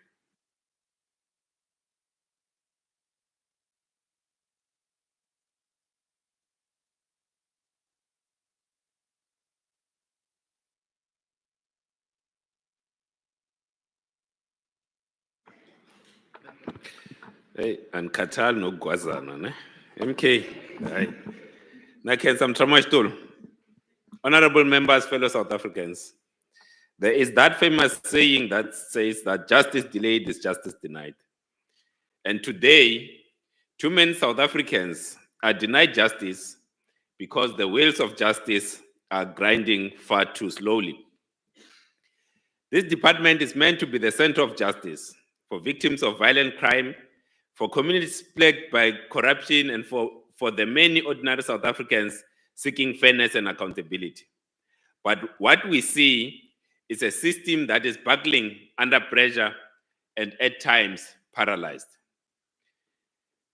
S12: Hey, and Katal no Guazana, ne? MK. Aye. Nakens Amtramashtul. Honorable members, fellow South Africans. There is that famous saying that says that justice delayed is justice denied. And today, too many South Africans are denied justice because the wheels of justice are grinding far too slowly. This department is meant to be the center of justice for victims of violent crime, for communities plagued by corruption, and for the many ordinary South Africans seeking fairness and accountability. But what we see is a system that is buckling under pressure and at times paralyzed.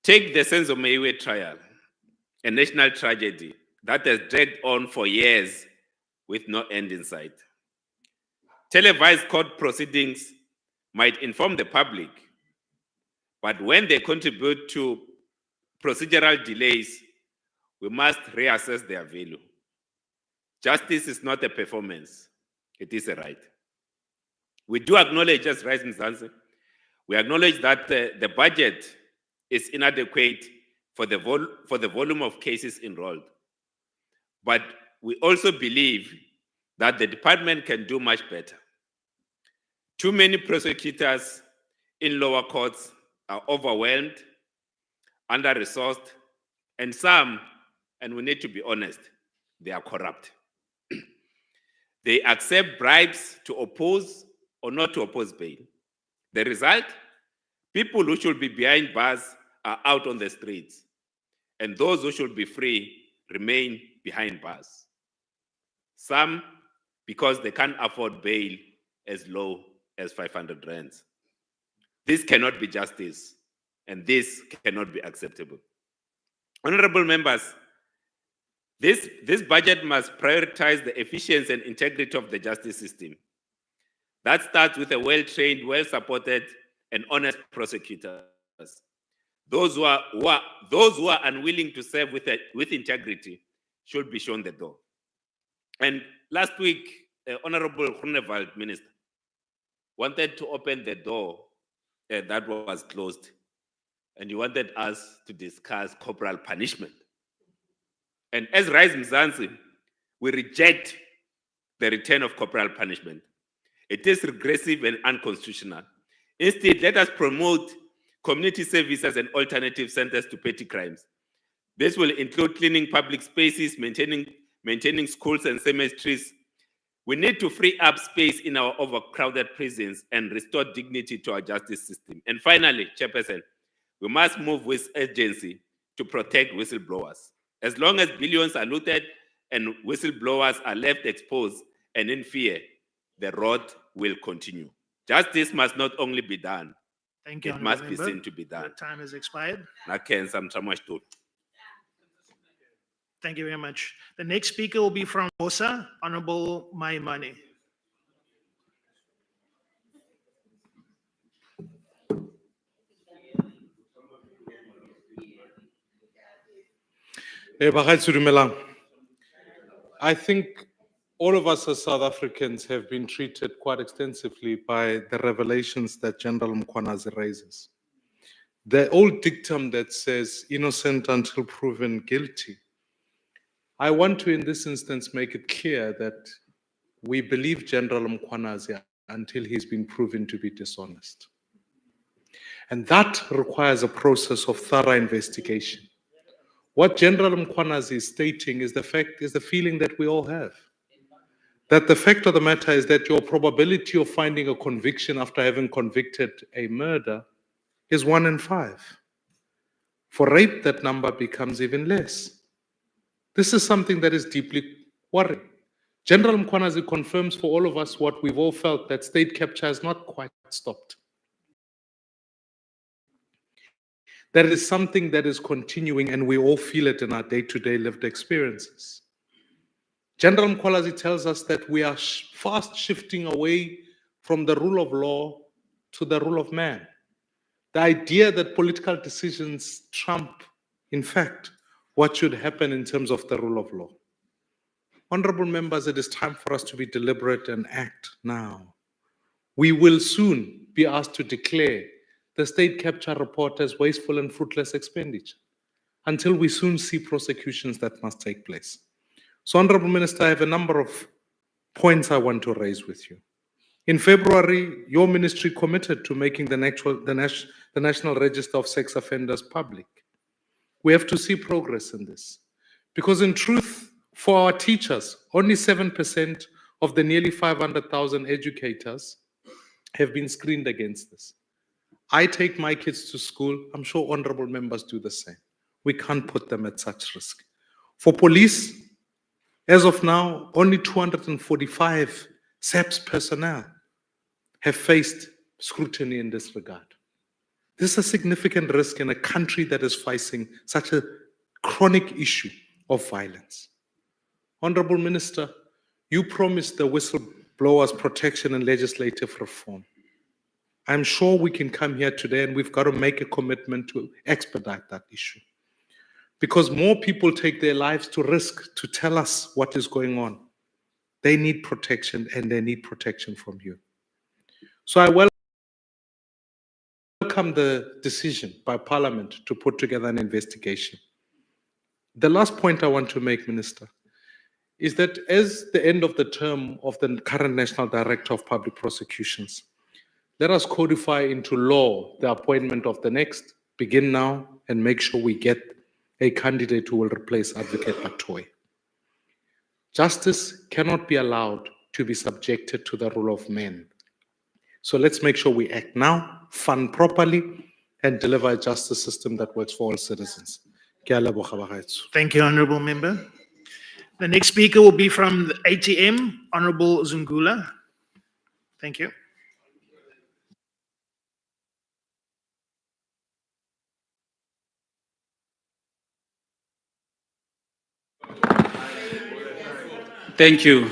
S12: Take the Senzo Meyiwe trial, a national tragedy that has dragged on for years with no end in sight. Televised court proceedings might inform the public, but when they contribute to procedural delays, we must reassess their value. Justice is not a performance, it is a right. We do acknowledge, as Rise Mzansi, we acknowledge that the budget is inadequate for the volume of cases enrolled. But we also believe that the department can do much better. Too many prosecutors in lower courts are overwhelmed, under-resourced, and some, and we need to be honest, they are corrupt. They accept bribes to oppose or not to oppose bail. The result? People who should be behind bars are out on the streets, and those who should be free remain behind bars. Some because they can't afford bail as low as 500 rands. This cannot be justice, and this cannot be acceptable. Honorable members, this budget must prioritize the efficiency and integrity of the justice system. That starts with a well-trained, well-supported, and honest prosecutors. Those who are unwilling to serve with integrity should be shown the door. And last week, Honorable Groenewald, Minister, wanted to open the door that was closed, and he wanted us to discuss corporal punishment. And as Rise Mzansi, we reject the return of corporal punishment. It is regressive and unconstitutional. Instead, let us promote community services and alternative centers to petty crimes. This will include cleaning public spaces, maintaining schools and cemeteries. We need to free up space in our overcrowded prisons and restore dignity to our justice system. And finally, Chairperson, we must move with urgency to protect whistleblowers. As long as billions are looted and whistleblowers are left exposed and in fear, the road will continue. Justice must not only be done,
S9: Thank you,
S12: it
S9: Honourable
S12: must be
S9: Member.
S12: seen to be done.
S9: Your time has expired. Thank you very much. The next speaker will be from Bosa, Honorable Maimane.
S13: I think all of us as South Africans have been treated quite extensively by the revelations that General Mkhwanazi raises. The old dictum that says innocent until proven guilty. I want to, in this instance, make it clear that we believe General Mkhwanazi until he's been proven to be dishonest. And that requires a process of thorough investigation. What General Mkhwanazi is stating is the feeling that we all have. That the fact of the matter is that your probability of finding a conviction after having convicted a murder is 1 in 5. For rape, that number becomes even less. This is something that is deeply worrying. General Mkhwanazi confirms for all of us what we've all felt, that state capture has not quite stopped. That is something that is continuing, and we all feel it in our day-to-day lived experiences. General Mkhwanazi tells us that we are fast shifting away from the rule of law to the rule of man. The idea that political decisions trump, in fact, what should happen in terms of the rule of law. Honorable members, it is time for us to be deliberate and act now. We will soon be asked to declare the state capture report as wasteful and fruitless expenditure, until we soon see prosecutions that must take place. So, Honorable Minister, I have a number of points I want to raise with you. In February, your ministry committed to making the National Register of Sex Offenders public. We have to see progress in this. Because in truth, for our teachers, only 7% of the nearly 500,000 educators have been screened against this. I take my kids to school. I'm sure honorable members do the same. We can't put them at such risk. For police, as of now, only 245 SAPS personnel have faced scrutiny in this regard. This is a significant risk in a country that is facing such a chronic issue of violence. Honorable Minister, you promised the whistleblowers protection and legislative reform. I'm sure we can come here today and we've got to make a commitment to expedite that issue. Because more people take their lives to risk to tell us what is going on. They need protection, and they need protection from you. So I welcome the decision by Parliament to put together an investigation. The last point I want to make, Minister, is that as the end of the term of the current National Director of Public Prosecutions, let us codify into law the appointment of the next, begin now, and make sure we get a candidate who will replace Advocate Batoy. Justice cannot be allowed to be subjected to the rule of men. So let's make sure we act now, fund properly, and deliver a justice system that works for all citizens.
S9: Thank you, Honorable Member. The next speaker will be from the ATM, Honorable Zungula. Thank you.
S14: Thank you.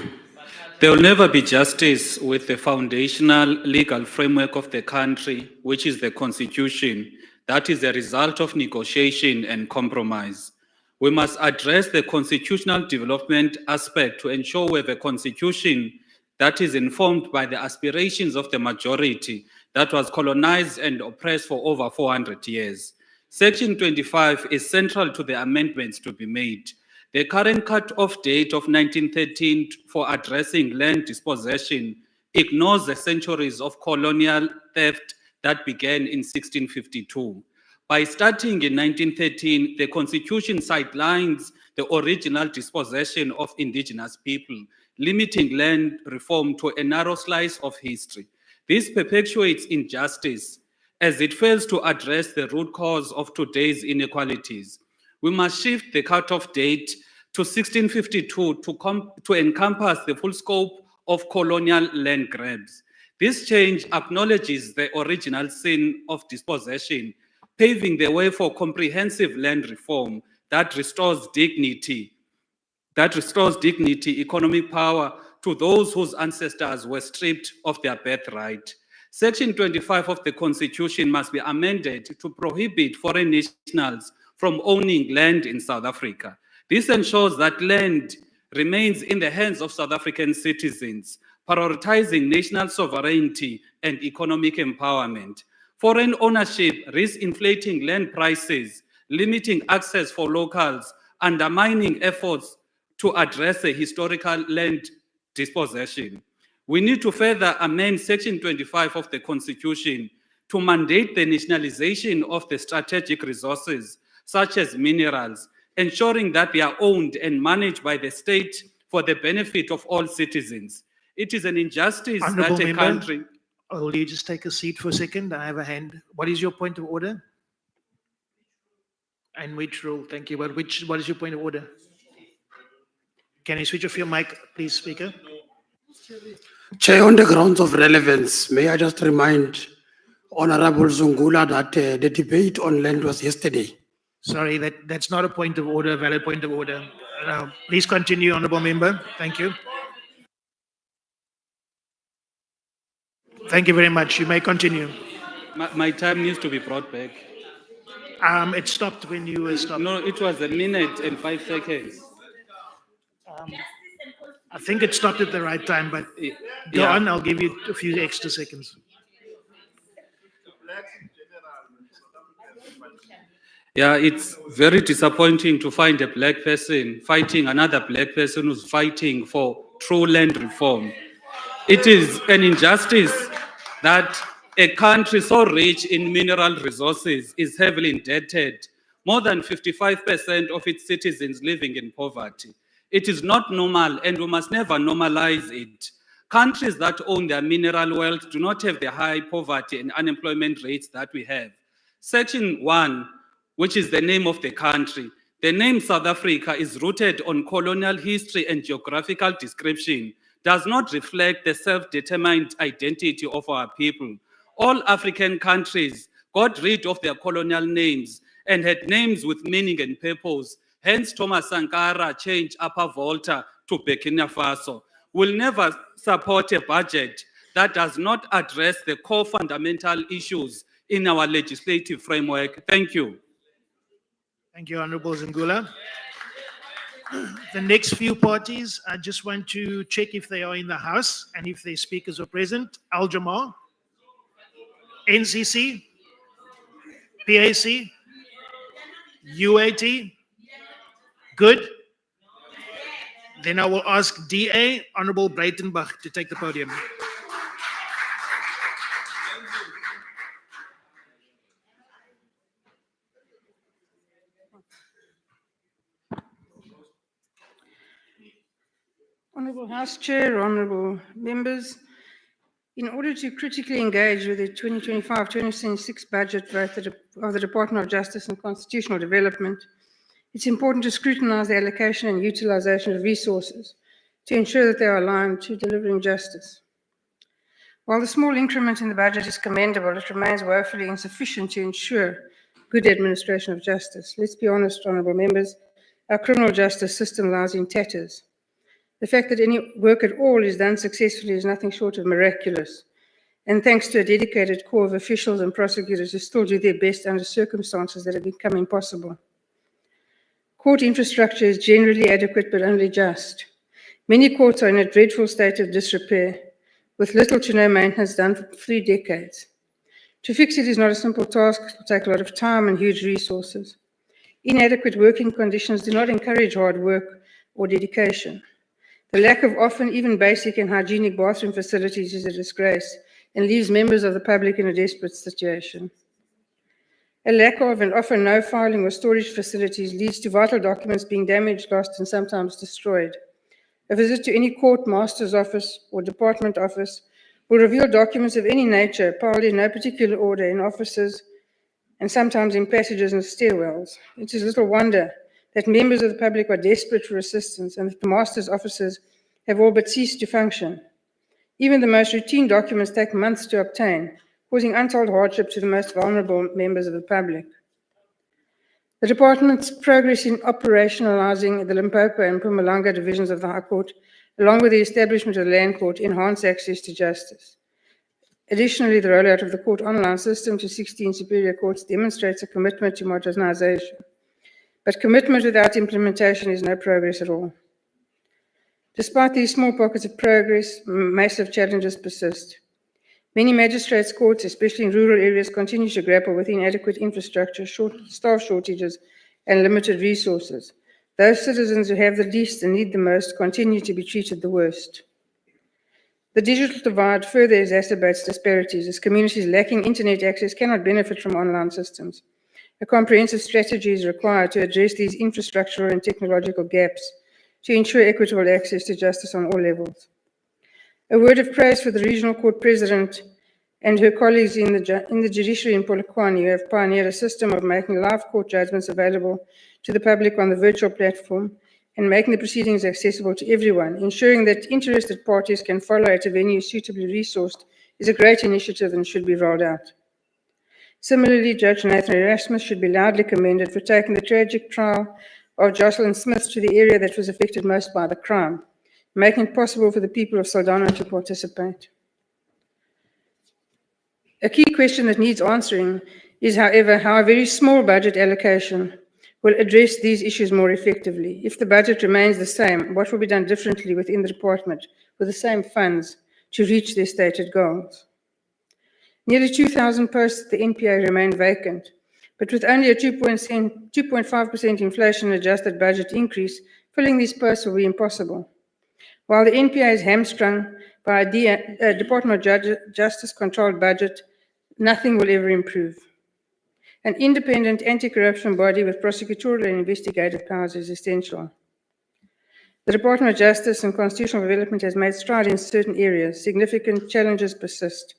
S14: There will never be justice with the foundational legal framework of the country, which is the Constitution, that is a result of negotiation and compromise. We must address the constitutional development aspect to ensure we have a constitution that is informed by the aspirations of the majority that was colonized and oppressed for over 400 years. Section 25 is central to the amendments to be made. The current cut-off date of 1913 for addressing land dispossession ignores the centuries of colonial theft that began in 1652. By starting in 1913, the Constitution sidelines the original dispossession of indigenous people, limiting land reform to a narrow slice of history. This perpetuates injustice as it fails to address the root cause of today's inequalities. We must shift the cutoff date to 1652 to encompass the full scope of colonial land grabs. This change acknowledges the original sin of dispossession, paving the way for comprehensive land reform that restores dignity, economic power to those whose ancestors were stripped of their birthright. Section 25 of the Constitution must be amended to prohibit foreign nationals from owning land in South Africa. This ensures that land remains in the hands of South African citizens, prioritizing national sovereignty and economic empowerment. Foreign ownership risks inflating land prices, limiting access for locals, undermining efforts to address the historical land dispossession. We need to further amend Section 25 of the Constitution to mandate the nationalization of the strategic resources, such as minerals, ensuring that they are owned and managed by the state for the benefit of all citizens. It is an injustice
S9: Honourable
S14: that a
S9: member,
S14: country...
S9: will you just take a seat for a second? I have a hand. What is your point of order? And which rule? Thank you. But what is your point of order? Can you switch off your mic, please, Speaker?
S15: Chair, on the grounds of relevance, may I just remind Honorable Zungula that the debate on land was yesterday.
S9: Sorry, that's not a point of order, a valid point of order. Please continue, Honourable Member. Thank you. Thank you very much. You may continue.
S14: My time needs to be brought back.
S9: It stopped when you were stopped.
S14: No, it was 1 minute and 5 seconds.
S9: I think it stopped at the right time, but go on. I'll give you a few extra seconds.
S14: Yeah, it's very disappointing to find a black person fighting another black person who's fighting for true land reform. It is an injustice that a country so rich in mineral resources is heavily indebted, more than 55% of its citizens living in poverty. It is not normal, and we must never normalize it. Countries that own their mineral wealth do not have the high poverty and unemployment rates that we have. Section 1, which is the name of the country, the name South Africa is rooted on colonial history and geographical description, does not reflect the self-determined identity of our people. All African countries got rid of their colonial names and had names with meaning and purpose. Hence, Thomas Sankara changed Upper Volta to Burkina Faso. We'll never support a budget that does not address the core fundamental issues in our legislative framework. Thank you.
S9: Thank you, Honourable Zungula. The next few parties, I just want to check if they are in the House and if their speakers are present. Al Jamal, NCC, PAC, UAT. Good. Then I will ask DA, Honourable Breitenbach, to take the podium.
S16: Honourable House Chair, honourable members, in order to critically engage with the 2025-2026 budget vote of the Department of Justice and Constitutional Development, it's important to scrutinise the allocation and utilisation of resources to ensure that they are aligned to delivering justice. While the small increment in the budget is commendable, it remains woefully insufficient to ensure good administration of justice. Let's be honest, honourable members, our criminal justice system lies in tatters. The fact that any work at all is done successfully is nothing short of miraculous. And thanks to a dedicated corps of officials and prosecutors who still do their best under circumstances that have become impossible. Court infrastructure is generally adequate but only just. Many courts are in a dreadful state of disrepair, with little to no maintenance done for 3 decades. To fix it is not a simple task, it will take a lot of time and huge resources. Inadequate working conditions do not encourage hard work or dedication. The lack of often even basic and hygienic bathroom facilities is a disgrace and leaves members of the public in a desperate situation. A lack of and often no filing or storage facilities leads to vital documents being damaged, lost, and sometimes destroyed. A visit to any court, master's office, or department office will reveal documents of any nature piled in no particular order in offices and sometimes in passages and stairwells. It is little wonder that members of the public are desperate for assistance and that the master's offices have all but ceased to function. Even the most routine documents take months to obtain, causing untold hardship to the most vulnerable members of the public. The department's progress in operationalizing the Limpopo and Mpumalanga divisions of the High Court, along with the establishment of the Land Court, enhance access to justice. Additionally, the rollout of the court online system to 16 superior courts demonstrates a commitment to modernization. But commitment without implementation is no progress at all. Despite these small pockets of progress, massive challenges persist. Many magistrates' courts, especially in rural areas, continue to grapple with inadequate infrastructure, staff shortages, and limited resources. Those citizens who have the least and need the most continue to be treated the worst. The digital divide further exacerbates disparities as communities lacking internet access cannot benefit from online systems. A comprehensive strategy is required to address these infrastructural and technological gaps to ensure equitable access to justice on all levels. A word of praise for the Regional Court President and her colleagues in the judiciary in Polokwane, who have pioneered a system of making live court judgments available to the public on the virtual platform and making the proceedings accessible to everyone. Ensuring that interested parties can follow at a venue suitably resourced is a great initiative and should be rolled out. Similarly, Judge Nathan Erasmus should be loudly commended for taking the tragic trial of Jocelyn Smith to the area that was affected most by the crime, making it possible for the people of Saldanha to participate. A key question that needs answering is, however, how a very small budget allocation will address these issues more effectively. If the budget remains the same, what will be done differently within the department with the same funds to reach their stated goals? Nearly 2,000 posts at the NPA remain vacant, but with only a 2.5% inflation-adjusted budget increase, filling these posts will be impossible. While the NPA is hamstrung by a Department of Justice-controlled budget, nothing will ever improve. An independent anti-corruption body with prosecutorial and investigative powers is essential. The Department of Justice and Constitutional Development has made strides in certain areas. Significant challenges persist.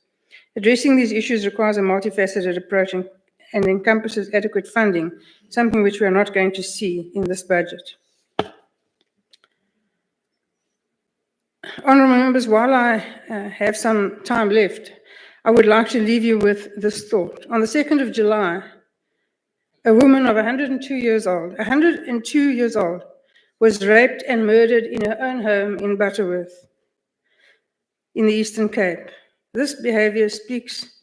S16: Addressing these issues requires a multifaceted approach and encompasses adequate funding, something which we are not going to see in this budget. Honourable members, while I have some time left, I would like to leave you with this thought. On the 2nd of July, a woman of 102 years old, was raped and murdered in her own home in Butterworth, in the Eastern Cape. This behaviour speaks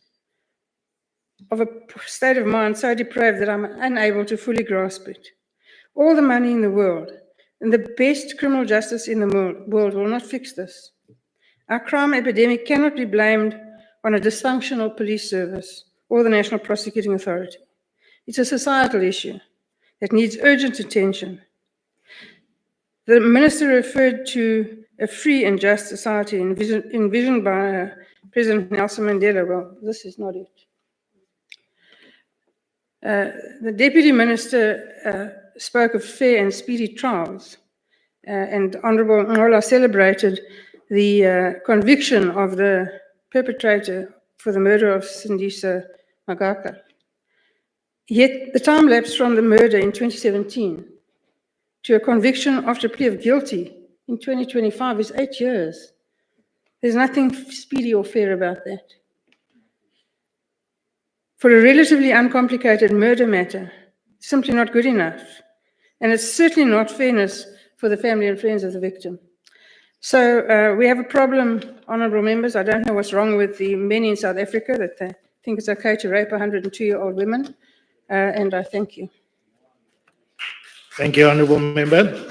S16: of a state of mind so depraved that I'm unable to fully grasp it. All the money in the world and the best criminal justice in the world will not fix this. Our crime epidemic cannot be blamed on a dysfunctional police service or the National Prosecuting Authority. It's a societal issue that needs urgent attention. The Minister referred to a free and just society envisioned by President Nelson Mandela. Well, this is not it. The Deputy Minister spoke of fair and speedy trials, and Honourable Ngola celebrated the conviction of the perpetrator for the murder of Sindisa Magaka. Yet the time lapse from the murder in 2017 to a conviction after a plea of guilty in 2025 is 8 years. There's nothing speedy or fair about that. For a relatively uncomplicated murder matter, it's simply not good enough. And it's certainly not fairness for the family and friends of the victim. So we have a problem, honourable members. I don't know what's wrong with the men in South Africa that they think it's okay to rape 102-year-old women. And I thank you.
S9: Thank you, Honourable Member.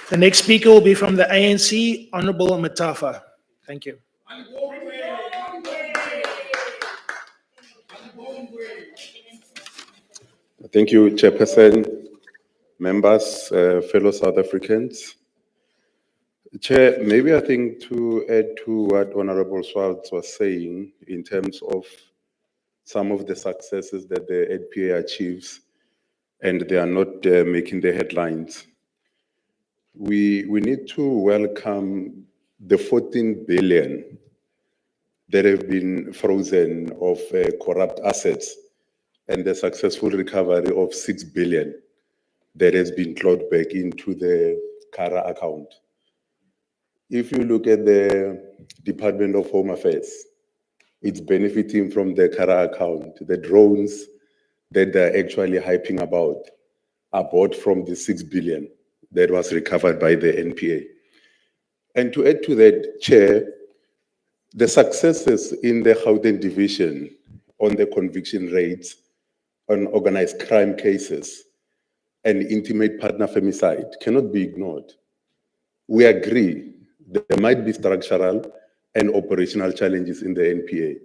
S9: The next speaker will be from the ANC, Honourable Matafa. Thank you.
S5: Thank you, Chairperson, members, fellow South Africans. Chair, maybe I think to add to what Honorable Swartz was saying in terms of some of the successes that the NPA achieves, and they are not making the headlines. We need to welcome the 14 billion that have been frozen of corrupt assets and the successful recovery of 6 billion that has been clawed back into the Kara account. If you look at the Department of Home Affairs, it's benefiting from the Kara account. The drones that they're actually hyping about are bought from the 6 billion that was recovered by the NPA. And to add to that, Chair, the successes in the Gauteng division on the conviction rates on organized crime cases and intimate partner femicide cannot be ignored. We agree there might be structural and operational challenges in the NPA,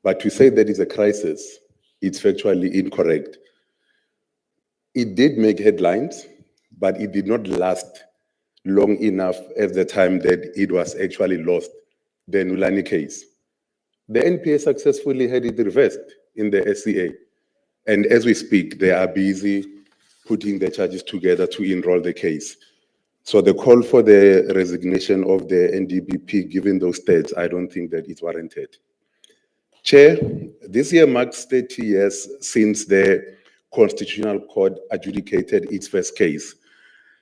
S5: but to say that is a crisis, it's factually incorrect. It did make headlines, but it did not last long enough at the time that it was actually lost, the Nulani case. The NPA successfully had it reversed in the SCA. And as we speak, they are busy putting the charges together to enroll the case. So the call for the resignation of the NDBP, given those stats, I don't think that it's warranted. Chair, this year marks 30 years since the Constitutional Court adjudicated its first case,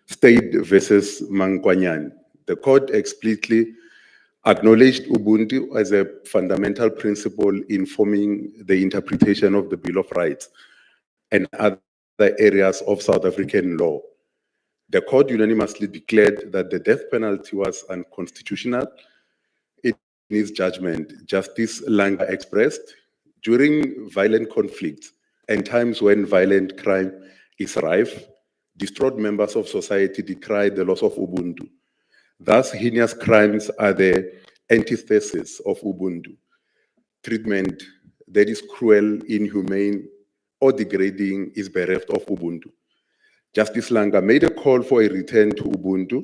S5: State versus Mangwanyan. The court explicitly acknowledged Ubuntu as a fundamental principle informing the interpretation of the Bill of Rights and other areas of South African law. The court unanimously declared that the death penalty was unconstitutional. In its judgment, Justice Langa expressed, during violent conflicts and times when violent crime is rife, distraught members of society decry the loss of Ubuntu. Thus, heinous crimes are the antithesis of Ubuntu. Treatment that is cruel, inhumane, or degrading is bereft of Ubuntu. Justice Langa made a call for a return to Ubuntu.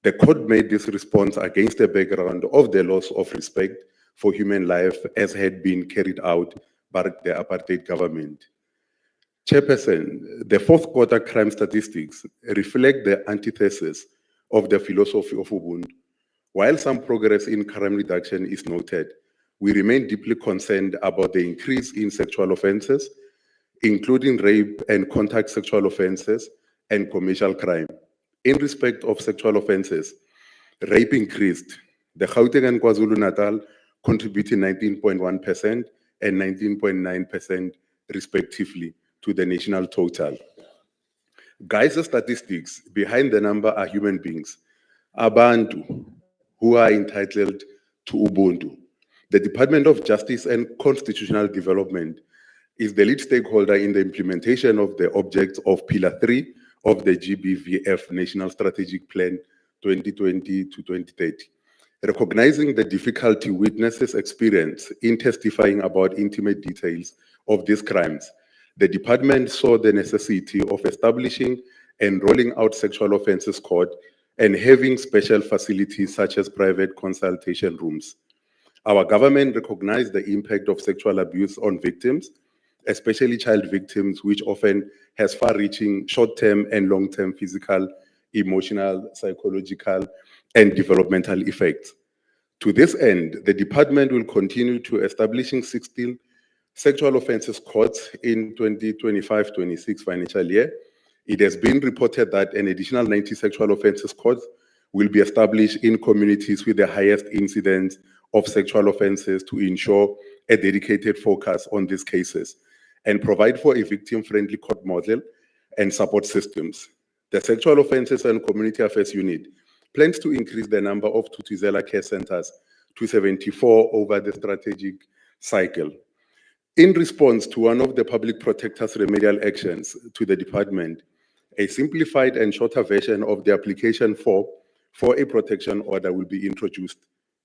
S5: The court made this response against the background of the loss of respect for human life as had been carried out by the apartheid government. Chairperson, the fourth quarter crime statistics reflect the antithesis of the philosophy of Ubuntu. While some progress in crime reduction is noted, we remain deeply concerned about the increase in sexual offenses, including rape and contact sexual offenses and commercial crime. In respect of sexual offenses, rape increased. The Gauteng and KwaZulu-Natal contributed 19.1% and 19.9% respectively to the national total. Guys, the statistics behind the number are human beings, abantu, who are entitled to Ubuntu. The Department of Justice and Constitutional Development is the lead stakeholder in the implementation of the objects of Pillar 3 of the GBVF National Strategic Plan 2020 to 2030. Recognizing the difficulty witnesses experience in testifying about intimate details of these crimes, the department saw the necessity of establishing and rolling out sexual offences court and having special facilities such as private consultation rooms. Our government recognized the impact of sexual abuse on victims, especially child victims, which often has far-reaching short-term and long-term physical, emotional, psychological, and developmental effects. To this end, the department will continue to establishing 16 sexual offences courts in 2025-26 financial year. It has been reported that an additional 90 sexual offences courts will be established in communities with the highest incidence of sexual offences to ensure a dedicated focus on these cases and provide for a victim-friendly court model and support systems. The Sexual Offences and Community Affairs Unit plans to increase the number of Tutuzela care centers to 74 over the strategic cycle. In response to one of the public protector's remedial actions to the department, a simplified and shorter version of the application for a protection order will be introduced.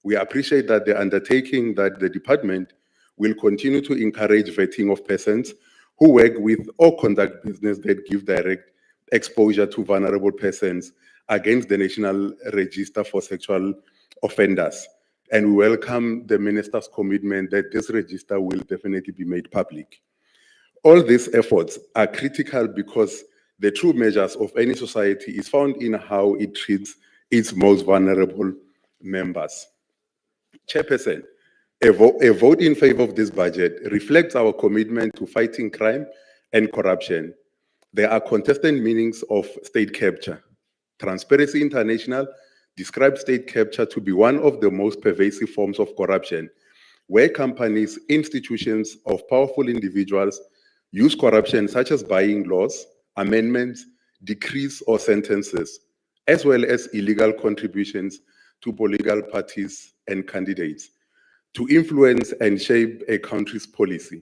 S5: We appreciate that the undertaking that the department will continue to encourage vetting of persons who work with or conduct business that give direct exposure to vulnerable persons against the National Register for Sexual Offenders. And we welcome the Minister's commitment that this register will definitely be made public. All these efforts are critical because the true measures of any society is found in how it treats its most vulnerable members. Chairperson, a vote in favor of this budget reflects our commitment to fighting crime and corruption. There are contested meanings of state capture. Transparency International describes state capture to be one of the most pervasive forms of corruption, where companies, institutions of powerful individuals use corruption such as buying laws, amendments, decrees, or sentences, as well as illegal contributions to political parties and candidates to influence and shape a country's policy,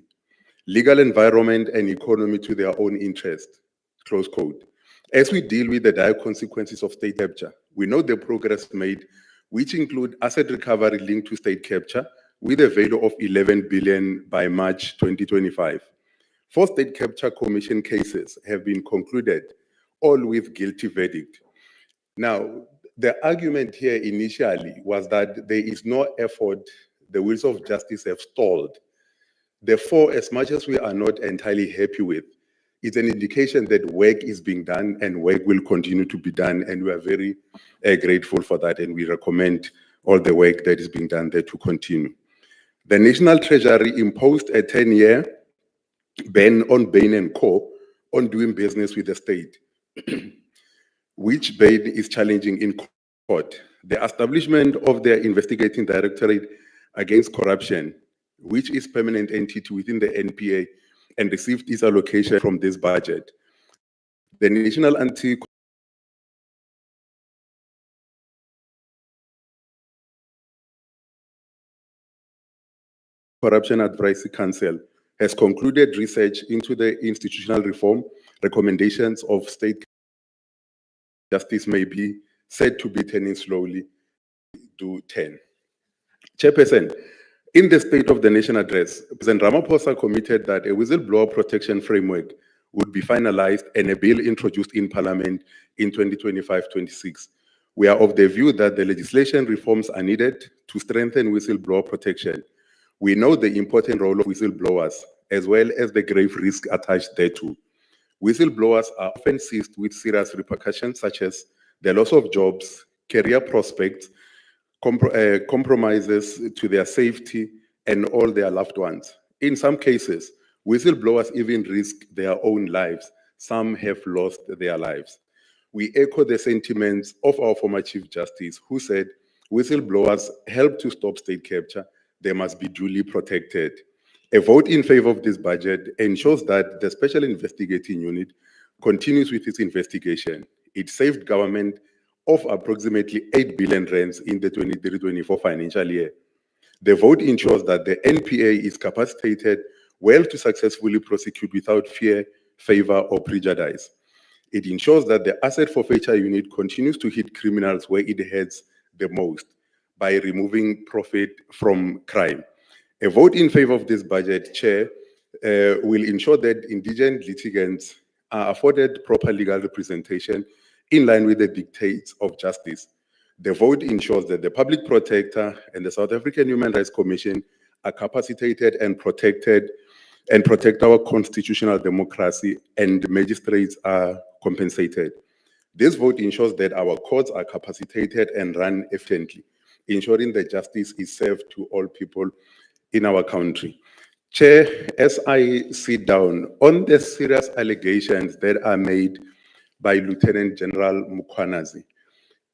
S5: legal environment, and economy to their own interest, close quote. As we deal with the dire consequences of state capture, we know the progress made, which include asset recovery linked to state capture with a value of 11 billion by March 2025. 4 state capture commission cases have been concluded, all with guilty verdict. Now, the argument here initially was that there is no effort, the wheels of justice have stalled. Therefore, as much as we are not entirely happy with, it's an indication that work is being done and work will continue to be done, and we are very grateful for that, and we recommend all the work that is being done there to continue. The National Treasury imposed a 10-year ban on Bain and Co. on doing business with the state, which Bain is challenging in court. The establishment of their investigating directorate against corruption, which is permanent entity within the NPA and received its allocation from this budget. The National Anti-Corruption Advisory Council has concluded research into the institutional reform recommendations of state justice may be said to be turning slowly to 10. Chairperson, in the State of the Nation address, President Ramaphosa committed that a whistleblower protection framework would be finalized and a bill introduced in Parliament in 2025-26. We are of the view that the legislation reforms are needed to strengthen whistleblower protection. We know the important role of whistleblowers, as well as the grave risk attached thereto. Whistleblowers are often seized with serious repercussions, such as the loss of jobs, career prospects, compromises to their safety, and all their loved ones. In some cases, whistleblowers even risk their own lives. Some have lost their lives. We echo the sentiments of our former Chief Justice, who said, whistleblowers help to stop state capture. They must be duly protected. A vote in favor of this budget ensures that the Special Investigating Unit continues with its investigation. It saved government of approximately 8 billion rands in the 23-24 financial year. The vote ensures that the NPA is capacitated well to successfully prosecute without fear, favor, or prejudice. It ensures that the Asset Forfeiture Unit continues to hit criminals where it hurts the most by removing profit from crime. A vote in favor of this budget, Chair, will ensure that indigent litigants are afforded proper legal representation in line with the dictates of justice. The vote ensures that the Public Protector and the South African Human Rights Commission are capacitated and protect our constitutional democracy, and magistrates are compensated. This vote ensures that our courts are capacitated and run efficiently, ensuring that justice is served to all people in our country. Chair, as I sit down on the serious allegations that are made by Lieutenant General Mukhwanazi,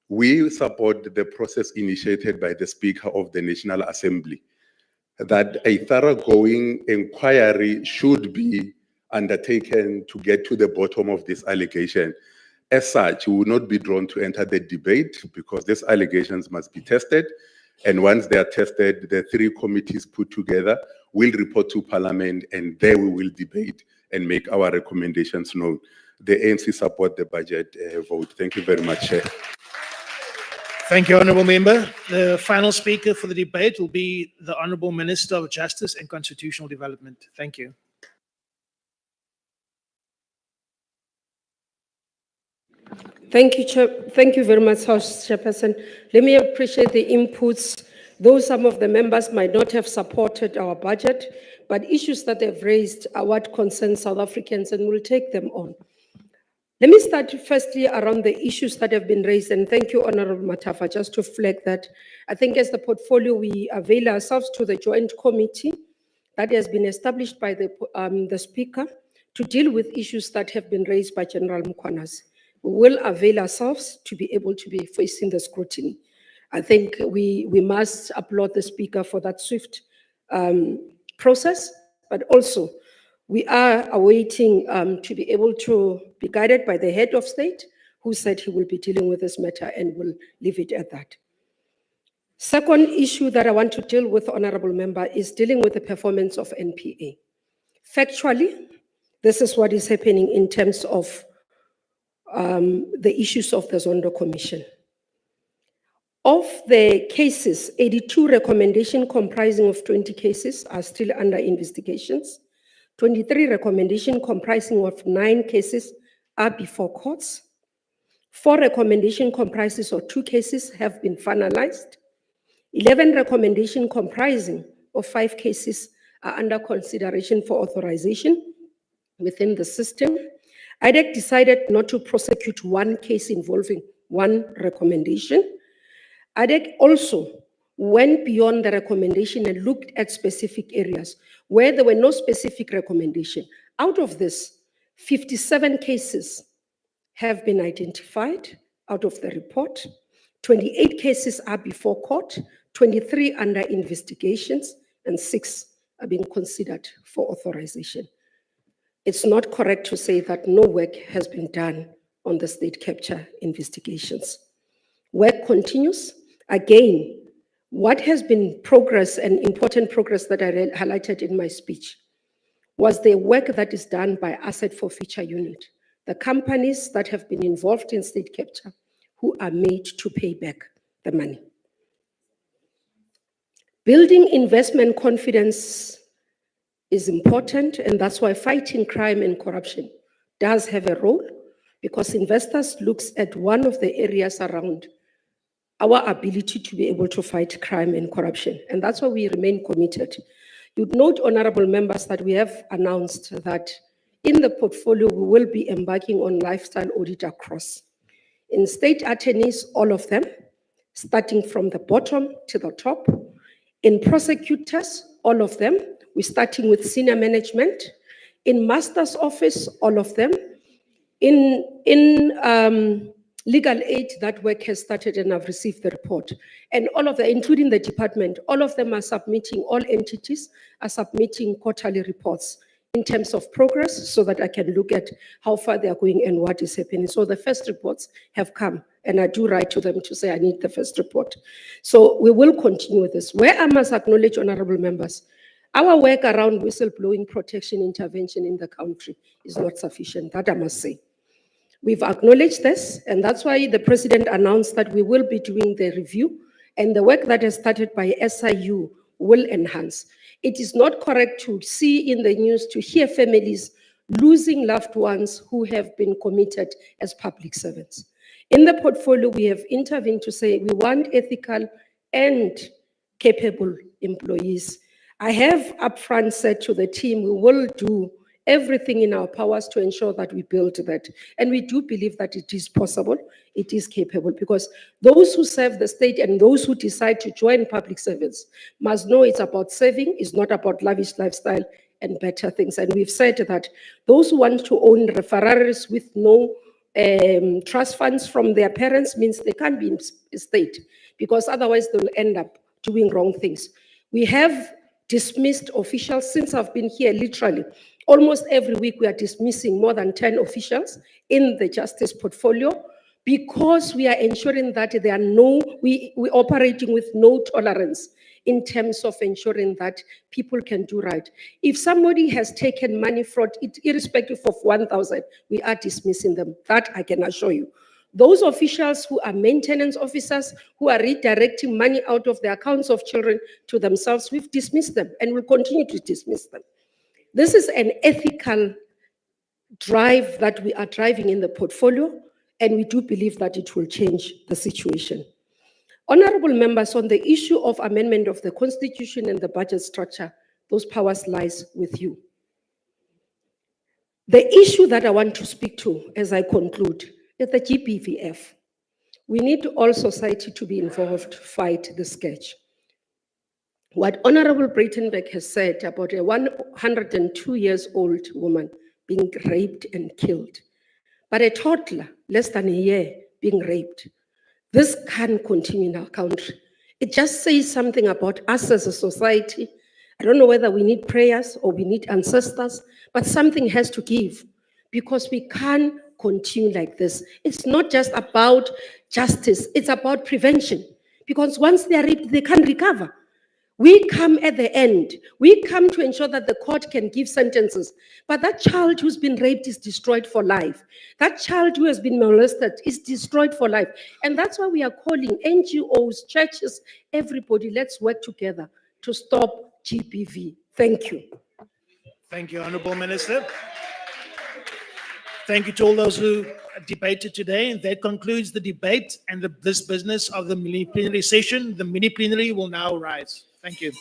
S5: we support the process initiated by the Speaker of the National Assembly, that a thoroughgoing inquiry should be undertaken to get to the bottom of this allegation. As such, we will not be drawn to enter the debate because these allegations must be tested. And once they are tested, the 3 committees put together will report to Parliament, and there we will debate and make our recommendations known. The ANC support the budget vote. Thank you very much, Chair.
S9: Thank you, Honourable Member. The final speaker for the debate will be the Honourable Minister of Justice and Constitutional Development. Thank you.
S17: Thank you, Chair. Thank you very much, House Chairperson. Let me appreciate the inputs. Though some of the members might not have supported our budget, but issues that they've raised are what concern South Africans, and we'll take them on. Let me start firstly around the issues that have been raised, and thank you, Honorable Matafa, just to flag that. I think as the portfolio, we avail ourselves to the joint committee that has been established by the Speaker to deal with issues that have been raised by General Mkhwanazi. We will avail ourselves to be able to be facing the scrutiny. I think we must applaud the Speaker for that swift process, but also we are awaiting to be able to be guided by the head of state, who said he will be dealing with this matter, and will leave it at that. Second issue that I want to deal with, Honorable Member, is dealing with the performance of NPA. Factually, this is what is happening in terms of the issues of the Zondo Commission. Of the cases, 82 recommendations comprising of 20 cases are still under investigations. 23 recommendations comprising of 9 cases are before courts. 4 recommendations comprises of 2 cases have been finalized. 11 recommendations comprising of 5 cases are under consideration for authorization within the system. IDEC decided not to prosecute 1 case involving 1 recommendation. IDEC also went beyond the recommendation and looked at specific areas where there were no specific recommendation. Out of this, 57 cases have been identified out of the report. 28 cases are before court, 23 under investigations, and 6 are being considered for authorization. It's not correct to say that no work has been done on the state capture investigations. Work continues. Again, what has been progress and important progress that I highlighted in my speech was the work that is done by Asset Forfeiture Unit, the companies that have been involved in state capture who are made to pay back the money. Building investment confidence is important, and that's why fighting crime and corruption does have a role, because investors look at one of the areas around our ability to be able to fight crime and corruption, and that's why we remain committed. You'd note, honorable members, that we have announced that in the portfolio, we will be embarking on lifestyle audit across. In state attorneys, all of them, starting from the bottom to the top. In prosecutors, all of them, we're starting with senior management. In master's office, all of them. In legal aid, that work has started and I've received the report. And all of them, including the department, all of them are submitting, all entities are submitting quarterly reports in terms of progress so that I can look at how far they are going and what is happening. So the first reports have come and I do write to them to say I need the first report. So we will continue with this. Where I must acknowledge, honorable members, our work around whistleblowing protection intervention in the country is not sufficient, that I must say. We've acknowledged this, and that's why the president announced that we will be doing the review, and the work that has started by SIU will enhance. It is not correct to see in the news, to hear families losing loved ones who have been committed as public servants. In the portfolio, we have intervened to say we want ethical and capable employees. I have upfront said to the team, we will do everything in our powers to ensure that we build that. And we do believe that it is possible, it is capable, because those who serve the state and those who decide to join public service must know it's about serving, it's not about lavish lifestyle and better things. And we've said that those who want to own Ferraris with no trust funds from their parents means they can't be in state, because otherwise they'll end up doing wrong things. We have dismissed officials since I've been here, literally. Almost every week we are dismissing more than 10 officials in the justice portfolio because we are ensuring that there are we're operating with no tolerance in terms of ensuring that people can do right. If somebody has taken money fraud, irrespective of 1,000, we are dismissing them. That I can assure you. Those officials who are maintenance officers, who are redirecting money out of the accounts of children to themselves, we've dismissed them and will continue to dismiss them. This is an ethical drive that we are driving in the portfolio, and we do believe that it will change the situation. Honorable members, on the issue of amendment of the Constitution and the budget structure, those powers lies with you. The issue that I want to speak to as I conclude is the GBVF. We need all society to be involved to fight the scourge. What Honorable Breitenberg has said about a 102 years old woman being raped and killed, but a toddler less than a year being raped, this can't continue in our country. It just says something about us as a society. I don't know whether we need prayers or we need ancestors, but something has to give because we can't continue like this. It's not just about justice, it's about prevention. Because once they are raped, they can't recover. We come at the end. We come to ensure that the court can give sentences. But that child who's been raped is destroyed for life. That child who has been molested is destroyed for life. And that's why we are calling NGOs, churches, everybody, let's work together to stop GBV. Thank you.
S9: Thank you, Honorable Minister. Thank you to all those who debated today. And that concludes the debate and this business of the mini plenary session. The mini plenary will now rise. Thank you.